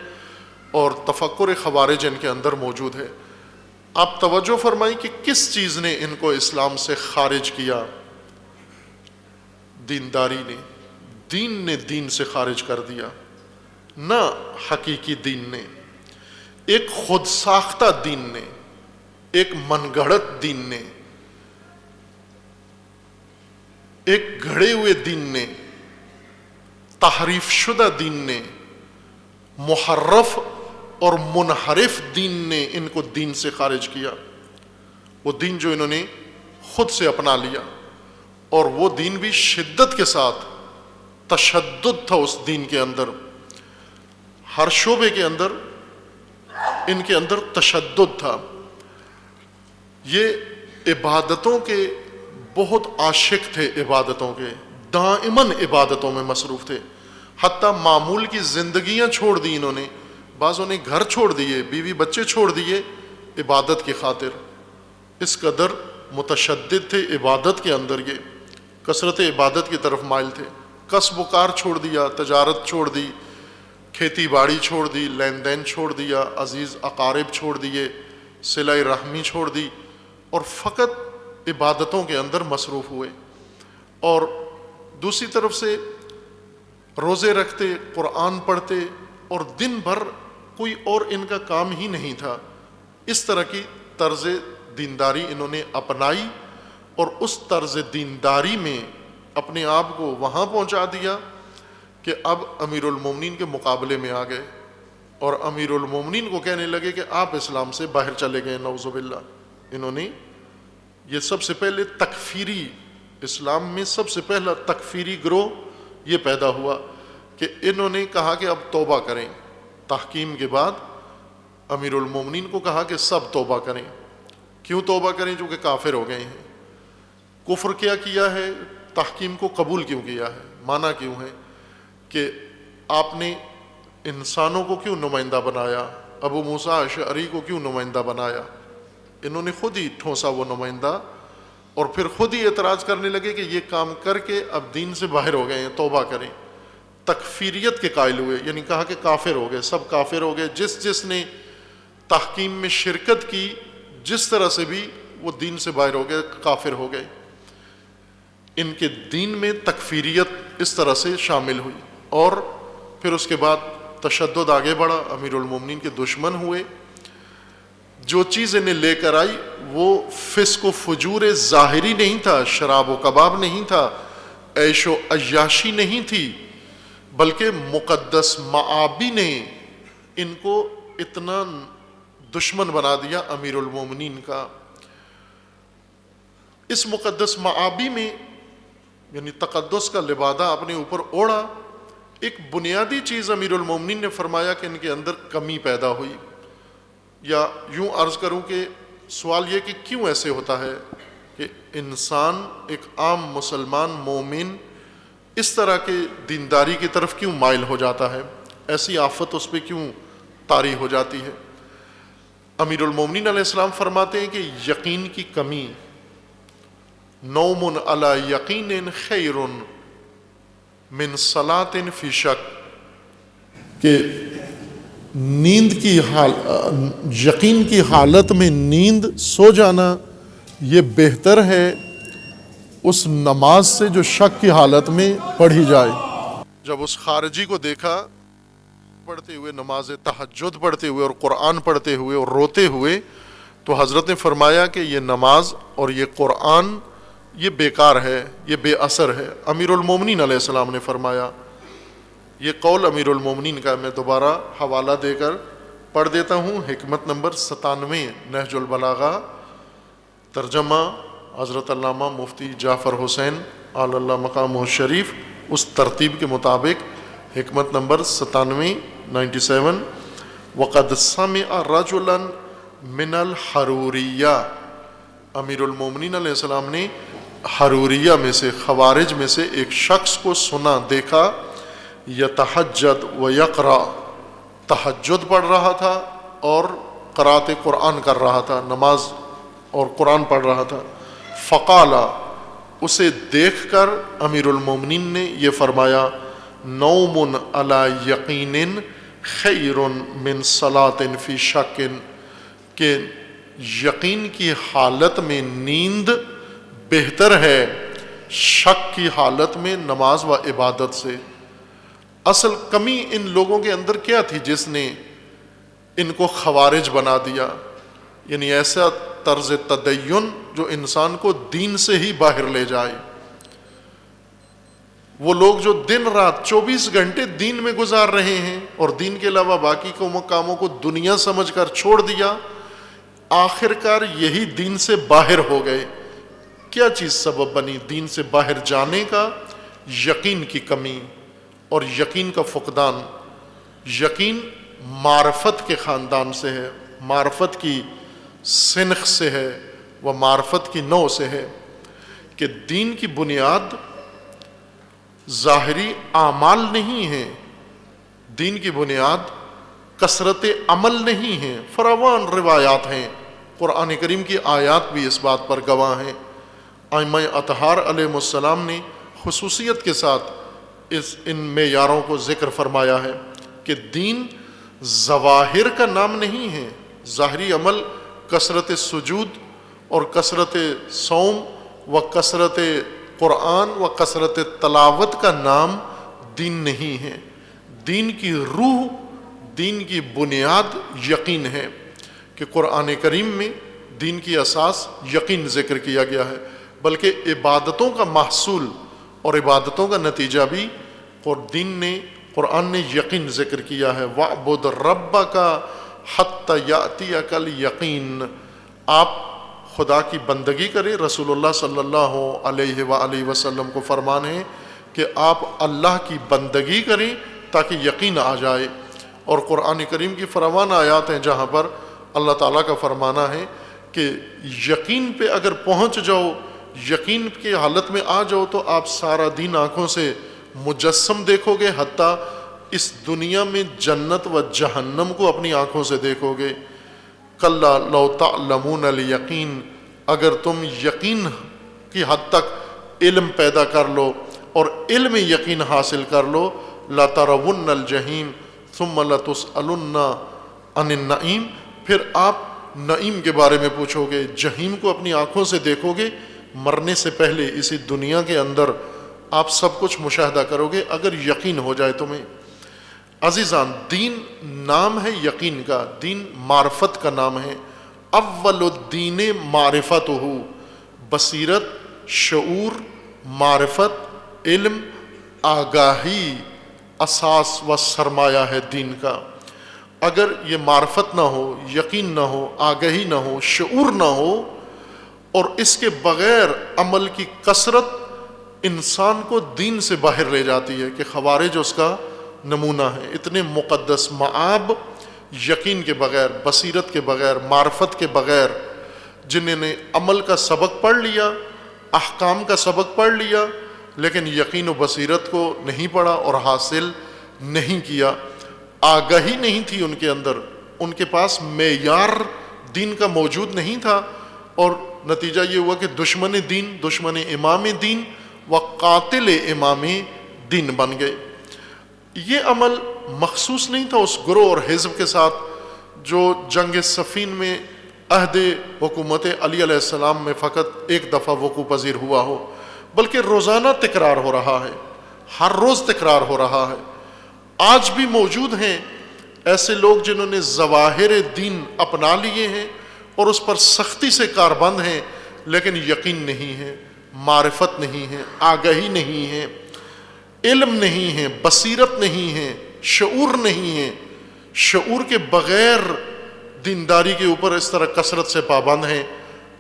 اور تفکر خوارج ان کے اندر موجود ہے۔ آپ توجہ فرمائیں کہ کس چیز نے ان کو اسلام سے خارج کیا؟ دینداری نے، دین نے دین سے خارج کر دیا، نہ حقیقی دین نے، ایک خود ساختہ دین نے، ایک من گھڑت دین نے، ایک گھڑے ہوئے دین نے، تحریف شدہ دین نے، محرف اور منحرف دین نے ان کو دین سے خارج کیا۔ وہ دین جو انہوں نے خود سے اپنا لیا، اور وہ دین بھی شدت کے ساتھ، تشدد تھا اس دین کے اندر، ہر شعبے کے اندر ان کے اندر تشدد تھا۔ یہ عبادتوں کے بہت عاشق تھے، عبادتوں کے دائماً عبادتوں میں مصروف تھے، حتیٰ معمول کی زندگیاں چھوڑ دی انہوں نے، بعضوں نے گھر چھوڑ دیے، بیوی بچے چھوڑ دیے عبادت کی خاطر۔ اس قدر متشدد تھے عبادت کے اندر، یہ کثرت عبادت کی طرف مائل تھے۔ کسب و کار چھوڑ دیا، تجارت چھوڑ دی، کھیتی باڑی چھوڑ دی، لین دین چھوڑ دیا، عزیز اقارب چھوڑ دیے، صلہ رحمی چھوڑ دی، اور فقط عبادتوں کے اندر مصروف ہوئے۔ اور دوسری طرف سے روزے رکھتے، قرآن پڑھتے، اور دن بھر کوئی اور ان کا کام ہی نہیں تھا۔ اس طرح کی طرز دینداری انہوں نے اپنائی، اور اس طرز دینداری میں اپنے آپ کو وہاں پہنچا دیا کہ اب امیر المومنین کے مقابلے میں آ گئے، اور امیر المومنین کو کہنے لگے کہ آپ اسلام سے باہر چلے گئے، نعوذ باللہ۔ انہوں نے یہ سب سے پہلے تکفیری، اسلام میں سب سے پہلا تکفیری گروہ یہ پیدا ہوا کہ انہوں نے کہا کہ اب توبہ کریں۔ تحکیم کے بعد امیر المومنین کو کہا کہ سب توبہ کریں، کیوں توبہ کریں؟ چونکہ کافر ہو گئے ہیں۔ کفر کیا ہے؟ تحکیم کو قبول کیوں کیا ہے؟ مانا کیوں ہے کہ آپ نے انسانوں کو کیوں نمائندہ بنایا؟ ابو موسیٰ اشعری کو کیوں نمائندہ بنایا؟ انہوں نے خود ہی ٹھونسا وہ نمائندہ، اور پھر خود ہی اعتراض کرنے لگے کہ یہ کام کر کے اب دین سے باہر ہو گئے ہیں، توبہ کریں۔ تکفیریت کے قائل ہوئے، یعنی کہا کہ کافر ہو گئے، سب کافر ہو گئے، جس نے تحکیم میں شرکت کی جس طرح سے بھی، وہ دین سے باہر ہو گئے، کافر ہو گئے۔ ان کے دین میں تکفیریت اس طرح سے شامل ہوئی، اور پھر اس کے بعد تشدد آگے بڑھا، امیر المومنین کے دشمن ہوئے۔ جو چیز انہیں لے کر آئی وہ فسق و فجور ظاہری نہیں تھا، شراب و کباب نہیں تھا، عیش و عیاشی نہیں تھی، بلکہ مقدس معابی نے ان کو اتنا دشمن بنا دیا امیر المومنین کا۔ اس مقدس معابی میں، یعنی تقدس کا لبادہ اپنے اوپر اوڑھا، ایک بنیادی چیز امیر المومنین نے فرمایا کہ ان کے اندر کمی پیدا ہوئی، یا یوں عرض کروں کہ سوال یہ کہ کیوں ایسے ہوتا ہے کہ انسان، ایک عام مسلمان مومن، اس طرح کے دینداری کی طرف کیوں مائل ہو جاتا ہے، ایسی آفت اس پہ کیوں طاری ہو جاتی ہے؟ امیر المومنین علیہ السلام فرماتے ہیں کہ یقین کی کمی، نوم علی یقین خیر من صلاۃ فی شک، کہ نیند کی یقین کی حالت میں نیند سو جانا یہ بہتر ہے اس نماز سے جو شک کی حالت میں پڑھی جائے۔ جب اس خارجی کو دیکھا پڑھتے ہوئے، نماز تہجد پڑھتے ہوئے اور قرآن پڑھتے ہوئے اور روتے ہوئے، تو حضرت نے فرمایا کہ یہ نماز اور یہ قرآن یہ بیکار ہے، یہ بے اثر ہے۔ امیر المومنین علیہ السلام نے فرمایا، یہ قول امیر المومنین کا میں دوبارہ حوالہ دے کر پڑھ دیتا ہوں، حکمت نمبر 97 نہج البلاغہ، ترجمہ حضرت علامہ مفتی جعفر حسین علی اللہ مقامہ الشریف، اس ترتیب کے مطابق حکمت نمبر 97 وقد سمع رجلا من الحروریہ، امیر المومنین علیہ السلام نے حروریہ میں سے، خوارج میں سے ایک شخص کو سنا، دیکھا، یتہجد و یقرأ، تہجد پڑھ رہا تھا اور قرأت قرآن کر رہا تھا، نماز اور قرآن پڑھ رہا تھا۔ فقال، اسے دیکھ کر امیر المومنین نے یہ فرمایا، نوم علی یقین خیر من صلاۃ فی شک، کہ یقین کی حالت میں نیند بہتر ہے شک کی حالت میں نماز و عبادت سے۔ اصل کمی ان لوگوں کے اندر کیا تھی جس نے ان کو خوارج بنا دیا؟ یعنی ایسا طرز تدین جو انسان کو دین سے ہی باہر لے جائے۔ وہ لوگ جو دن رات 24 گھنٹے دین میں گزار رہے ہیں اور دین کے علاوہ باقی کاموں کو دنیا سمجھ کر چھوڑ دیا، آخر کار یہی دین سے باہر ہو گئے۔ کیا چیز سبب بنی دین سے باہر جانے کا؟ یقین کی کمی اور یقین کا فقدان۔ یقین معرفت کے خاندان سے ہے، معرفت کی سنخ سے ہے، وہ معرفت کی نوع سے ہے، کہ دین کی بنیاد ظاہری اعمال نہیں ہیں، دین کی بنیاد کثرت عمل نہیں ہے۔ فراوان روایات ہیں، قرآن کریم کی آیات بھی اس بات پر گواہ ہیں۔ ائمہ اطہار علیہ السلام نے خصوصیت کے ساتھ ان معیاروں کو ذکر فرمایا ہے کہ دین ظواہر کا نام نہیں ہے، ظاہری عمل کثرت سجود اور کثرت صوم و کثرت قرآن و کثرت تلاوت کا نام دین نہیں ہے۔ دین کی روح، دین کی بنیاد یقین ہے، کہ قرآن کریم میں دین کی اساس یقین ذکر کیا گیا ہے، بلکہ عبادتوں کا محصول اور عبادتوں کا نتیجہ بھی قرآن نے یقین ذکر کیا ہے۔ وَاعْبُدْ رَبَّكَ حَتَّى يَأْتِيَكَ الْيَقِينُ، آپ خدا کی بندگی کریں۔ رسول اللہ صلی اللہ علیہ وآلہ وسلم کو فرمان ہے کہ آپ اللہ کی بندگی کریں تاکہ یقین آ جائے۔ اور قرآن کریم کی فراوان آیات ہیں جہاں پر اللہ تعالیٰ کا فرمانا ہے کہ یقین پہ اگر پہنچ جاؤ، یقین کی حالت میں آ جاؤ تو آپ سارا دین آنکھوں سے مجسم دیکھو گے، حتیٰ اس دنیا میں جنت و جہنم کو اپنی آنکھوں سے دیکھو گے۔ کلا لو تعلمون الیقین، اگر تم یقین کی حد تک علم پیدا کر لو اور علم یقین حاصل کر لو، لترون الجحیم ثم لتسألن عن النعیم، پھر آپ نعیم کے بارے میں پوچھو گے، جہیم کو اپنی آنکھوں سے دیکھو گے، مرنے سے پہلے اسی دنیا کے اندر آپ سب کچھ مشاہدہ کرو گے اگر یقین ہو جائے تمہیں۔ عزیزان، دین نام ہے یقین کا، دین معرفت کا نام ہے۔ اول الدین معرفت ہو، بصیرت، شعور، معرفت، علم، آگاہی اساس و سرمایہ ہے دین کا۔ اگر یہ معرفت نہ ہو، یقین نہ ہو، آگاہی نہ ہو، شعور نہ ہو، اور اس کے بغیر عمل کی کثرت انسان کو دین سے باہر لے جاتی ہے، کہ خوارج اس کا نمونہ ہے۔ اتنے مقدس مآب یقین کے بغیر، بصیرت کے بغیر، معرفت کے بغیر، جنہوں نے عمل کا سبق پڑھ لیا، احکام کا سبق پڑھ لیا، لیکن یقین و بصیرت کو نہیں پڑھا اور حاصل نہیں کیا، آگاہی نہیں تھی ان کے اندر، ان کے پاس معیار دین کا موجود نہیں تھا، اور نتیجہ یہ ہوا کہ دشمن دین، دشمن امام دین و قاتل امام دین بن گئے۔ یہ عمل مخصوص نہیں تھا اس گروہ اور حزب کے ساتھ جو جنگ صفین میں عہد حکومت علی علیہ السلام میں فقط ایک دفعہ وقوع پذیر ہوا ہو، بلکہ روزانہ تکرار ہو رہا ہے، ہر روز تکرار ہو رہا ہے۔ آج بھی موجود ہیں ایسے لوگ جنہوں نے ظواہر دین اپنا لیے ہیں اور اس پر سختی سے کاربند ہیں، لیکن یقین نہیں ہے، معرفت نہیں ہے، آگاہی نہیں ہے، علم نہیں ہے، بصیرت نہیں ہے، شعور نہیں ہے۔ شعور کے بغیر دینداری کے اوپر اس طرح کثرت سے پابند ہیں،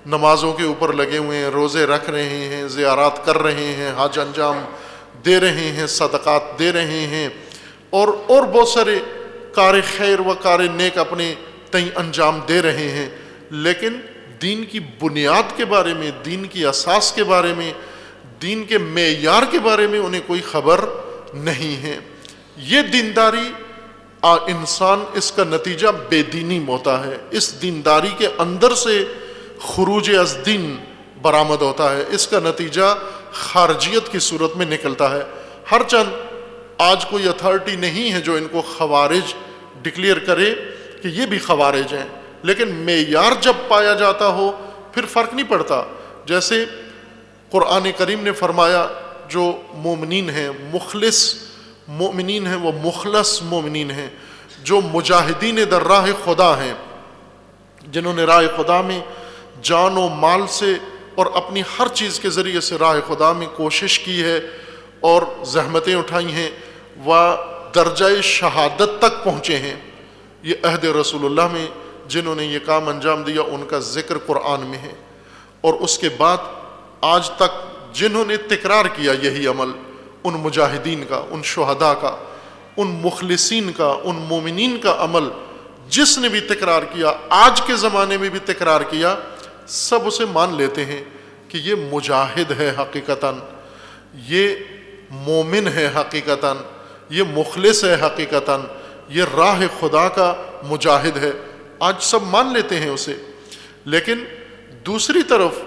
نمازوں کے اوپر لگے ہوئے ہیں، روزے رکھ رہے ہیں، زیارات کر رہے ہیں، حج انجام دے رہے ہیں، صدقات دے رہے ہیں، اور بہت سارے کار خیر و کار نیک اپنے تئیں انجام دے رہے ہیں، لیکن دین کی بنیاد کے بارے میں، دین کی اساس کے بارے میں، دین کے معیار کے بارے میں انہیں کوئی خبر نہیں ہے۔ یہ دینداری انسان، اس کا نتیجہ بے دینی ہوتا ہے، اس دینداری کے اندر سے خروج از دین برآمد ہوتا ہے، اس کا نتیجہ خارجیت کی صورت میں نکلتا ہے۔ ہر چند آج کوئی اتھارٹی نہیں ہے جو ان کو خوارج ڈکلیئر کرے کہ یہ بھی خوارج ہیں، لیکن معیار جب پایا جاتا ہو پھر فرق نہیں پڑتا۔ جیسے قرآن کریم نے فرمایا جو مومنین ہیں، مخلص مومنین ہیں، وہ مخلص مومنین ہیں، جو مجاہدین در راہ خدا ہیں، جنہوں نے راہ خدا میں جان و مال سے اور اپنی ہر چیز کے ذریعے سے راہ خدا میں کوشش کی ہے اور زحمتیں اٹھائی ہیں، وہ درجہ شہادت تک پہنچے ہیں۔ یہ عہد رسول اللہ میں جنہوں نے یہ کام انجام دیا ان کا ذکر قرآن میں ہے، اور اس کے بعد آج تک جنہوں نے تکرار کیا یہی عمل، ان مجاہدین کا، ان شہداء کا، ان مخلصین کا، ان مومنین کا عمل جس نے بھی تکرار کیا، آج کے زمانے میں بھی تکرار کیا، سب اسے مان لیتے ہیں کہ یہ مجاہد ہے حقیقتاً، یہ مومن ہے حقیقتاً، یہ مخلص ہے حقیقتاً، یہ راہ خدا کا مجاہد ہے، آج سب مان لیتے ہیں اسے۔ لیکن دوسری طرف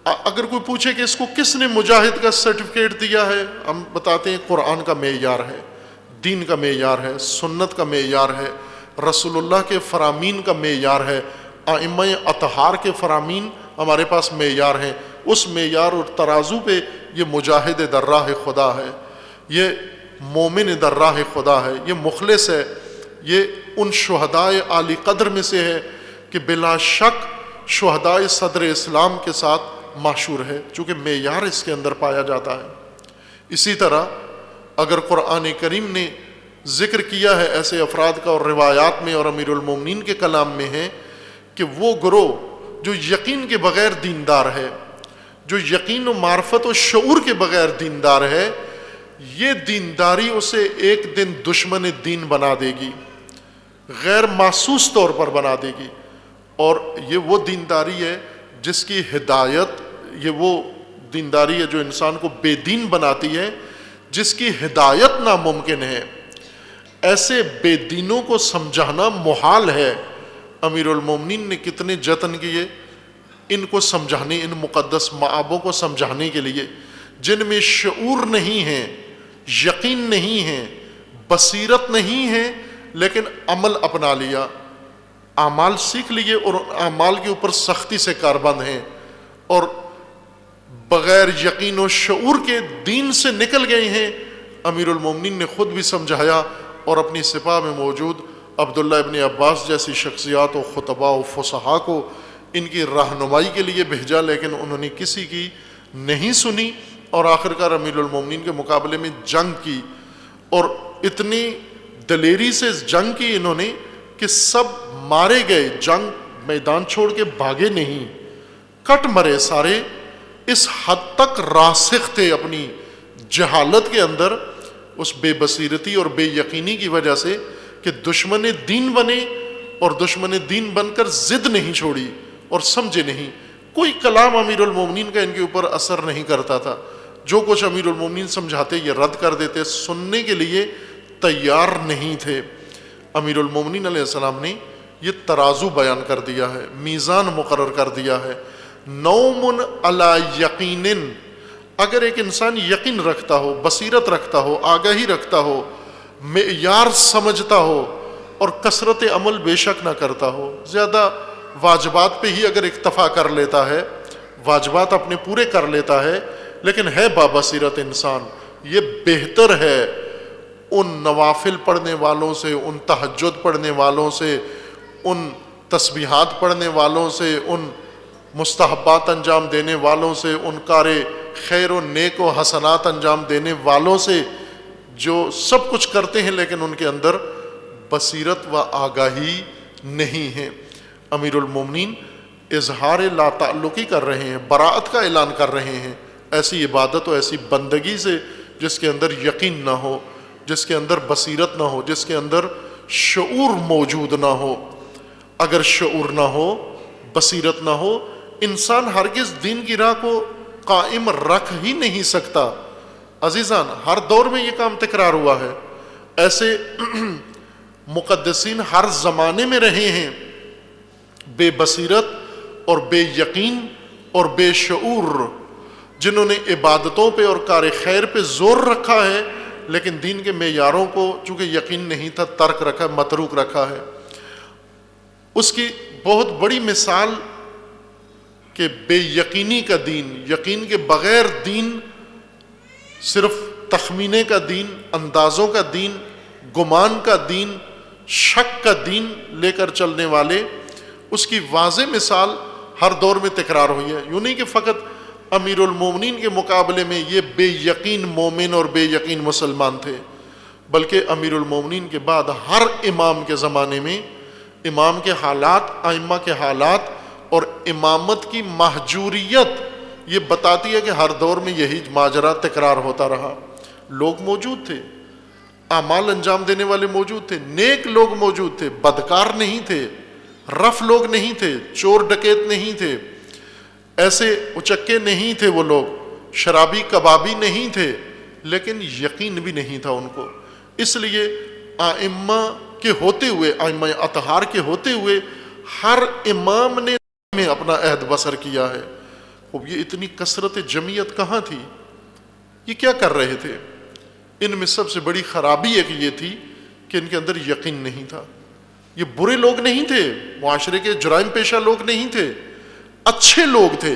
اگر کوئی پوچھے کہ اس کو کس نے مجاہد کا سرٹیفکیٹ دیا ہے، ہم بتاتے ہیں قرآن کا معیار ہے، دین کا معیار ہے، سنت کا معیار ہے، رسول اللہ کے فرامین کا معیار ہے، ائمہ اطہار کے فرامین ہمارے پاس معیار ہیں۔ اس معیار اور ترازو پہ یہ مجاہد در راہ خدا ہے، یہ مومن در راہ خدا ہے، یہ مخلص ہے، یہ ان شہدائے عالی قدر میں سے ہے کہ بلا شک شہدائے صدر اسلام کے ساتھ معشور ہے، چونکہ معیار اس کے اندر پایا جاتا ہے۔ اسی طرح اگر قرآن کریم نے ذکر کیا ہے ایسے افراد کا، اور روایات میں اور امیر المومنین کے کلام میں ہے کہ وہ گروہ جو یقین کے بغیر دیندار ہے، جو یقین و معرفت و شعور کے بغیر دیندار ہے، یہ دینداری اسے ایک دن دشمن دین بنا دے گی، غیر محسوس طور پر بنا دے گی، اور یہ وہ دینداری ہے جس کی ہدایت، یہ وہ دینداری ہے جو انسان کو بے دین بناتی ہے، جس کی ہدایت ناممکن ہے۔ ایسے بے دینوں کو سمجھانا محال ہے۔ امیر المومنین نے کتنے جتن کیے ان کو سمجھانے، ان مقدس معابوں کو سمجھانے کے لیے، جن میں شعور نہیں ہے، یقین نہیں ہے، بصیرت نہیں ہے، لیکن عمل اپنا لیا، اعمال سیکھ لیے اور اعمال کے اوپر سختی سے کاربند ہیں، اور بغیر یقین و شعور کے دین سے نکل گئے ہیں۔ امیر المومنین نے خود بھی سمجھایا اور اپنی سپاہ میں موجود عبداللہ ابن عباس جیسی شخصیات و خطباء و فصحاء کو ان کی رہنمائی کے لیے بھیجا، لیکن انہوں نے کسی کی نہیں سنی، اور آخرکار امیر المومنین کے مقابلے میں جنگ کی، اور اتنی دلیری سے جنگ کی انہوں نے کہ سب مارے گئے، جنگ میدان چھوڑ کے بھاگے نہیں، کٹ مرے سارے۔ اس حد تک راسخ تھے اپنی جہالت کے اندر، اس بے بصیرتی اور بے یقینی کی وجہ سے، کہ دشمن دین بنے، اور دشمن دین بن کر ضد نہیں چھوڑی اور سمجھے نہیں۔ کوئی کلام امیر المومنین کا ان کے اوپر اثر نہیں کرتا تھا، جو کچھ امیر المومنین سمجھاتے یہ رد کر دیتے، سننے کے لیے تیار نہیں تھے۔ امیر المومنین علیہ السلام نے یہ ترازو بیان کر دیا ہے، میزان مقرر کر دیا ہے۔ نوم علی یقین، اگر ایک انسان یقین رکھتا ہو، بصیرت رکھتا ہو، آگاہی رکھتا ہو، معیار سمجھتا ہو، اور کثرت عمل بے شک نہ کرتا ہو، زیادہ واجبات پہ ہی اگر اکتفا کر لیتا ہے، واجبات اپنے پورے کر لیتا ہے، لیکن ہے بابصیرت انسان، یہ بہتر ہے ان نوافل پڑھنے والوں سے، ان تہجد پڑھنے والوں سے، ان تسبیحات پڑھنے والوں سے، ان مستحبات انجام دینے والوں سے، ان کار خیر و نیک و حسنات انجام دینے والوں سے، جو سب کچھ کرتے ہیں لیکن ان کے اندر بصیرت و آگاہی نہیں ہے۔ امیر المومنین اظہار لا تعلقی کر رہے ہیں، براءت کا اعلان کر رہے ہیں ایسی عبادت و ایسی بندگی سے جس کے اندر یقین نہ ہو، جس کے اندر بصیرت نہ ہو، جس کے اندر شعور موجود نہ ہو۔ اگر شعور نہ ہو، بصیرت نہ ہو، انسان ہرگز دین کی راہ کو قائم رکھ ہی نہیں سکتا۔ عزیزان، ہر دور میں یہ کام تکرار ہوا ہے، ایسے مقدسین ہر زمانے میں رہے ہیں، بے بصیرت اور بے یقین اور بے شعور، جنہوں نے عبادتوں پہ اور کار خیر پہ زور رکھا ہے، لیکن دین کے معیاروں کو چونکہ یقین نہیں تھا ترک رکھا، متروک رکھا ہے۔ اس کی بہت بڑی مثال کہ بے یقینی کا دین، یقین کے بغیر دین، صرف تخمینے کا دین، اندازوں کا دین، گمان کا دین، شک کا دین لے کر چلنے والے، اس کی واضح مثال ہر دور میں تکرار ہوئی ہے۔ یوں نہیں کہ فقط امیر المومنین کے مقابلے میں یہ بے یقین مومن اور بے یقین مسلمان تھے، بلکہ امیر المومنین کے بعد ہر امام کے زمانے میں امام کے حالات، ائمہ کے حالات اور امامت کی مہجوریت یہ بتاتی ہے کہ ہر دور میں یہی ماجرا تکرار ہوتا رہا۔ لوگ موجود تھے، اعمال انجام دینے والے موجود تھے، نیک لوگ موجود تھے، بدکار نہیں تھے، رف لوگ نہیں تھے، چور ڈکیت نہیں تھے، ایسے اچکے نہیں تھے، وہ لوگ شرابی کبابی نہیں تھے، لیکن یقین بھی نہیں تھا ان کو۔ اس لیے ائمہ کے ہوتے ہوئے، ائمہ اطہار کے ہوتے ہوئے، ہر امام نے میں اپنا عہد بسر کیا ہے۔ اب یہ اتنی کثرت جمعیت کہاں تھی؟ یہ کیا کر رہے تھے؟ ان میں سب سے بڑی خرابی ایک یہ تھی کہ ان کے اندر یقین نہیں تھا۔ یہ برے لوگ نہیں تھے، معاشرے کے جرائم پیشہ لوگ نہیں تھے، اچھے لوگ تھے۔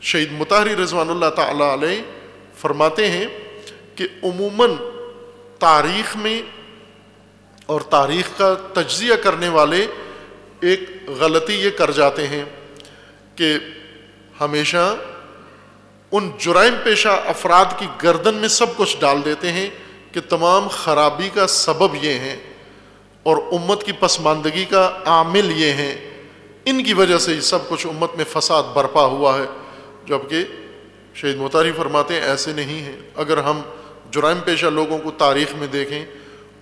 شہید مطہری رضوان اللہ تعالی علیہ فرماتے ہیں کہ عموماً تاریخ میں اور تاریخ کا تجزیہ کرنے والے ایک غلطی یہ کر جاتے ہیں کہ ہمیشہ ان جرائم پیشہ افراد کی گردن میں سب کچھ ڈال دیتے ہیں کہ تمام خرابی کا سبب یہ ہیں اور امت کی پسماندگی کا عامل یہ ہیں، ان کی وجہ سے یہ سب کچھ امت میں فساد برپا ہوا ہے۔ جبکہ شہید مطہری فرماتے ہیں ایسے نہیں ہیں۔ اگر ہم جرائم پیشہ لوگوں کو تاریخ میں دیکھیں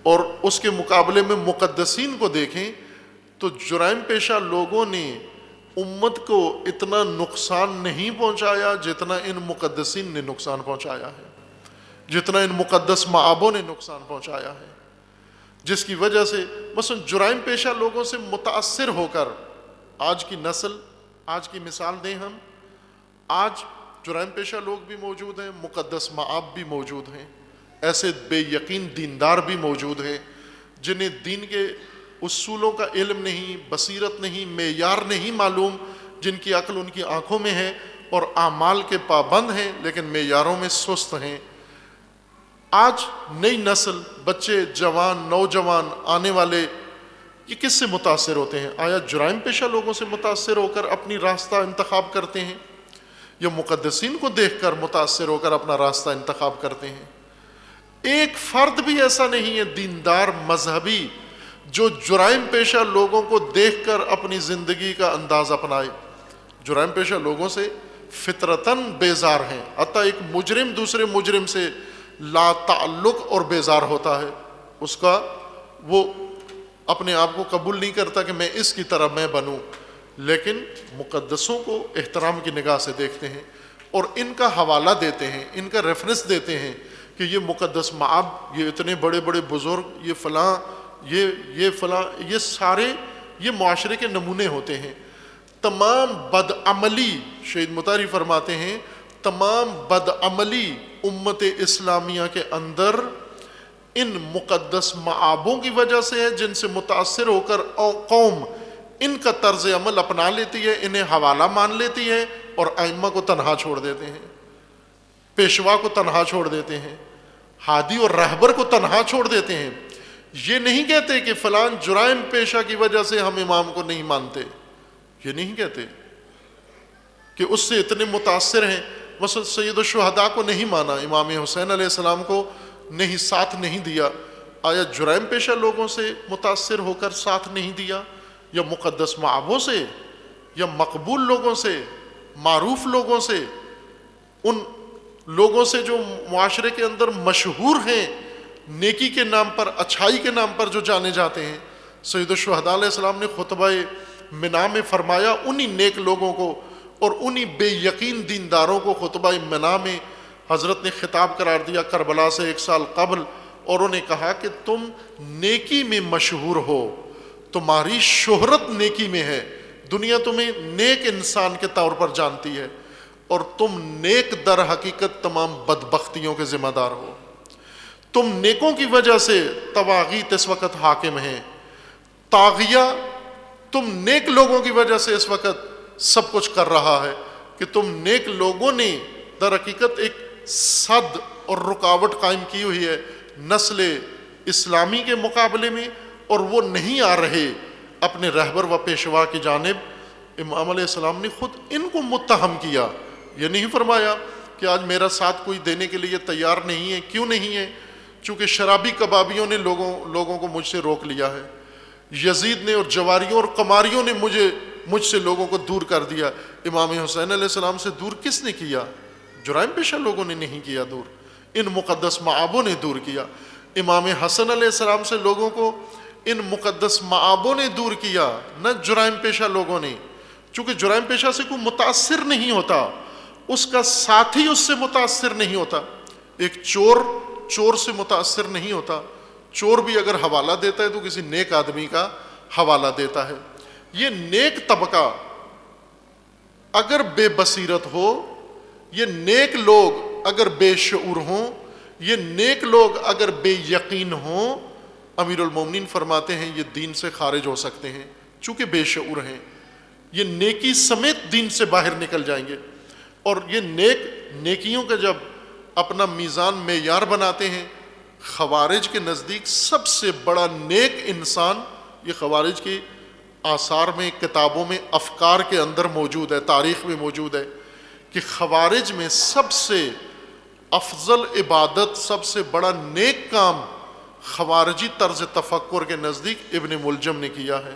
اور اس کے مقابلے میں مقدسین کو دیکھیں، تو جرائم پیشہ لوگوں نے امت کو اتنا نقصان نہیں پہنچایا جتنا ان مقدسین نے نقصان پہنچایا ہے، جتنا ان مقدس معابوں نے نقصان پہنچایا ہے، جس کی وجہ سے مثلا جرائم پیشہ لوگوں سے متاثر ہو کر آج کی نسل، آج کی مثال دیں ہم، آج جرائم پیشہ لوگ بھی موجود ہیں، مقدس معاب بھی موجود ہیں، ایسے بے یقین دیندار بھی موجود ہیں جنہیں دین کے اصولوں کا علم نہیں، بصیرت نہیں، معیار نہیں معلوم، جن کی عقل ان کی آنکھوں میں ہے اور اعمال کے پابند ہیں لیکن معیاروں میں سست ہیں۔ آج نئی نسل، بچے، جوان، نوجوان آنے والے، یہ کس سے متاثر ہوتے ہیں؟ آیا جرائم پیشہ لوگوں سے متاثر ہو کر اپنی راستہ انتخاب کرتے ہیں یا مقدسین کو دیکھ کر متاثر ہو کر اپنا راستہ انتخاب کرتے ہیں؟ ایک فرد بھی ایسا نہیں ہے دیندار مذہبی جو جرائم پیشہ لوگوں کو دیکھ کر اپنی زندگی کا انداز اپنائے۔ جرائم پیشہ لوگوں سے فطرتاً بیزار ہیں، حتیٰ ایک مجرم دوسرے مجرم سے لا تعلق اور بیزار ہوتا ہے، اس کا وہ اپنے آپ کو قبول نہیں کرتا کہ میں اس کی طرح میں بنوں، لیکن مقدسوں کو احترام کی نگاہ سے دیکھتے ہیں اور ان کا حوالہ دیتے ہیں، ان کا ریفرنس دیتے ہیں کہ یہ مقدس معاب، یہ اتنے بڑے بڑے بزرگ، یہ فلاں، یہ فلاں، یہ سارے یہ معاشرے کے نمونے ہوتے ہیں۔ تمام بدعملی، شہید مطہری فرماتے ہیں، تمام بدعملی امت اسلامیہ کے اندر ان مقدس معابوں کی وجہ سے ہے، جن سے متاثر ہو کر قوم ان کا طرز عمل اپنا لیتی ہے، انہیں حوالہ مان لیتی ہے اور ائمہ کو تنہا چھوڑ دیتے ہیں، پیشوا کو تنہا چھوڑ دیتے ہیں، ہادی اور رہبر کو تنہا چھوڑ دیتے ہیں۔ یہ نہیں کہتے کہ فلان جرائم پیشہ کی وجہ سے ہم امام کو نہیں مانتے، یہ نہیں کہتے کہ اس سے اتنے متاثر ہیں، مثلا سید الشہداء کو نہیں مانا، امام حسین علیہ السلام کو نہیں ساتھ نہیں دیا، آیا جرائم پیشہ لوگوں سے متاثر ہو کر ساتھ نہیں دیا یا مقدس معابوں سے یا مقبول لوگوں سے، معروف لوگوں سے، ان لوگوں سے جو معاشرے کے اندر مشہور ہیں، نیکی کے نام پر، اچھائی کے نام پر جو جانے جاتے ہیں؟ سید الشہداء علیہ السلام نے خطبہ منا میں فرمایا، انہی نیک لوگوں کو اور انہی بے یقین دینداروں کو خطبہ منا میں حضرت نے خطاب قرار دیا کربلا سے 1 سال قبل، اور انہیں کہا کہ تم نیکی میں مشہور ہو، تمہاری شہرت نیکی میں ہے، دنیا تمہیں نیک انسان کے طور پر جانتی ہے، اور تم نیک در حقیقت تمام بدبختیوں کے ذمہ دار ہو۔ تم نیکوں کی وجہ سے طواغیت اس وقت حاکم ہیں، طاغیہ تم نیک لوگوں کی وجہ سے اس وقت سب کچھ کر رہا ہے کہ تم نیک لوگوں نے در حقیقت ایک صد اور رکاوٹ قائم کی ہوئی ہے نسل اسلامی کے مقابلے میں، اور وہ نہیں آ رہے اپنے رہبر و پیشوا کی جانب۔ امام علیہ السلام نے خود ان کو متہم کیا، یہ نہیں فرمایا کہ آج میرا ساتھ کوئی دینے کے لیے تیار نہیں ہے۔ کیوں نہیں ہے؟ چونکہ شرابی کبابیوں نے لوگوں کو مجھ سے روک لیا ہے، یزید نے اور جواریوں اور قماریوں نے مجھ سے لوگوں کو دور کر دیا۔ امام حسین علیہ السلام سے دور کس نے کیا؟ جرائم پیشہ لوگوں نے نہیں کیا دور، ان مقدس معابوں نے دور کیا۔ امام حسن علیہ السلام سے لوگوں کو ان مقدس معابوں نے دور کیا، نہ جرائم پیشہ لوگوں نے۔ چونکہ جرائم پیشہ سے کوئی متاثر نہیں ہوتا، اس کا ساتھی اس سے متاثر نہیں ہوتا۔ ایک چور سے متاثر نہیں ہوتا، چور بھی اگر حوالہ دیتا ہے تو کسی نیک آدمی کا حوالہ دیتا ہے۔ یہ نیک طبقہ اگر بے بصیرت ہو، یہ نیک لوگ اگر بے شعور ہوں، یہ نیک لوگ اگر بے یقین ہوں، امیر المومنین فرماتے ہیں یہ دین سے خارج ہو سکتے ہیں، چونکہ بے شعور ہیں، یہ نیکی سمیت دین سے باہر نکل جائیں گے۔ اور یہ نیکیوں کا جب اپنا میزان معیار بناتے ہیں، خوارج کے نزدیک سب سے بڑا نیک انسان، یہ خوارج کی آثار میں، کتابوں میں، افکار کے اندر موجود ہے، تاریخ میں موجود ہے کہ خوارج میں سب سے افضل عبادت، سب سے بڑا نیک کام خوارجی طرز تفکر کے نزدیک ابن ملجم نے کیا ہے۔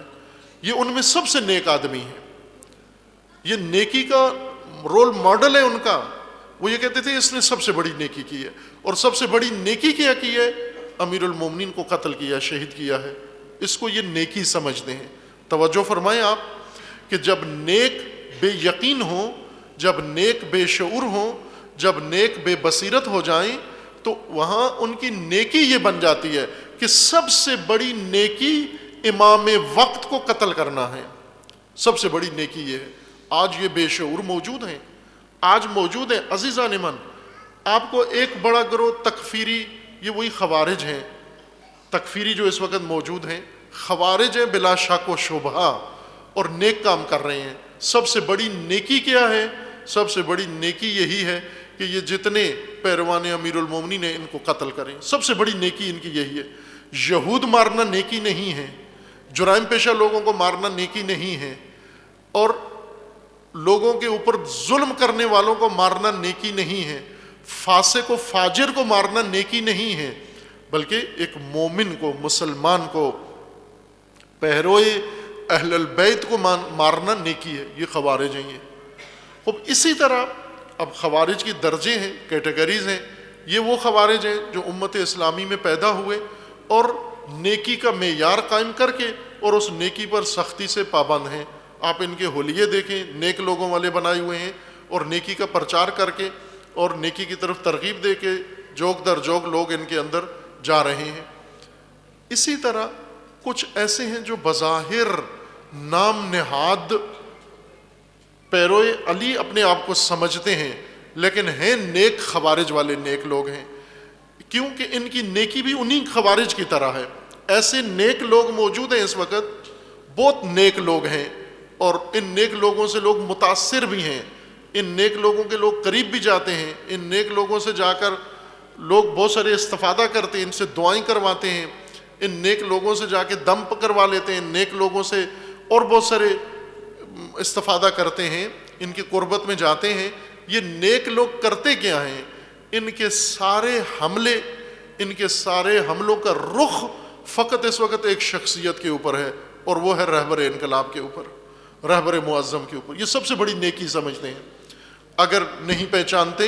یہ ان میں سب سے نیک آدمی ہے، یہ نیکی کا رول ماڈل ہے ان کا۔ وہ یہ کہتے تھے اس نے سب سے بڑی نیکی کی ہے، اور سب سے بڑی نیکی کیا کی ہے؟ امیر المومنین کو قتل کیا، شہید کیا ہے، اس کو یہ نیکی سمجھتے ہیں۔ توجہ فرمائیں آپ کہ جب نیک بے یقین ہوں، جب نیک بے شعور ہوں، جب نیک بے بصیرت ہو جائیں تو وہاں ان کی نیکی یہ بن جاتی ہے کہ سب سے بڑی نیکی امام وقت کو قتل کرنا ہے. سب سے بڑی نیکی یہ ہے. آج یہ بے شعور موجود ہیں، آج موجود ہیں. عزیزان من، آپ کو ایک بڑا گروہ تکفیری، یہ وہی خوارج ہیں، تکفیری جو اس وقت موجود ہیں، خوارج ہیں بلا شک و شبہ، اور نیک کام کر رہے ہیں. سب سے بڑی نیکی کیا ہے؟ سب سے بڑی نیکی یہی ہے کہ یہ جتنے پیروان امیر المومنین ہیں ان کو قتل کریں. سب سے بڑی نیکی ان کی یہی ہے. یہود مارنا نیکی نہیں ہے، جرائم پیشہ لوگوں کو مارنا نیکی نہیں ہے، اور لوگوں کے اوپر ظلم کرنے والوں کو مارنا نیکی نہیں ہے، فاسق و فاجر کو مارنا نیکی نہیں ہے، بلکہ ایک مومن کو، مسلمان کو، پیروئے اہل البیت کو مارنا نیکی ہے. یہ خوارج ہیں. یہ اب اسی طرح اب خوارج کی درجے ہیں، کیٹیگریز ہیں. یہ وہ خوارج ہیں جو امت اسلامی میں پیدا ہوئے اور نیکی کا معیار قائم کر کے اور اس نیکی پر سختی سے پابند ہیں. آپ ان کے حلیے دیکھیں، نیک لوگوں والے بنائے ہوئے ہیں، اور نیکی کا پرچار کر کے اور نیکی کی طرف ترغیب دے کے جوک در جوک لوگ ان کے اندر جا رہے ہیں. اسی طرح کچھ ایسے ہیں جو بظاہر نام نہاد پیروئے علی اپنے آپ کو سمجھتے ہیں، لیکن ہیں نیک خوارج والے نیک لوگ ہیں، کیونکہ ان کی نیکی بھی انہی خوارج کی طرح ہے. ایسے نیک لوگ موجود ہیں اس وقت، بہت نیک لوگ ہیں، اور ان نیک لوگوں سے لوگ متاثر بھی ہیں. ان نیک لوگوں کے لوگ قریب بھی جاتے ہیں، ان نیک لوگوں سے جا کر لوگ بہت سارے استفادہ کرتے ہیں، ان سے دعائیں کرواتے ہیں، ان نیک لوگوں سے جا کے دم کروا لیتے ہیں، نیک لوگوں سے اور بہت سارے استفادہ کرتے ہیں، ان کی قربت میں جاتے ہیں. یہ نیک لوگ کرتے کیا ہیں؟ ان کے سارے حملے، ان کے سارے حملوں کا رخ فقط اس وقت ایک شخصیت کے اوپر ہے، اور وہ ہے رہبر انقلاب کے اوپر، رہبر معظم کے اوپر. یہ سب سے بڑی نیکی سمجھتے ہیں. اگر نہیں پہچانتے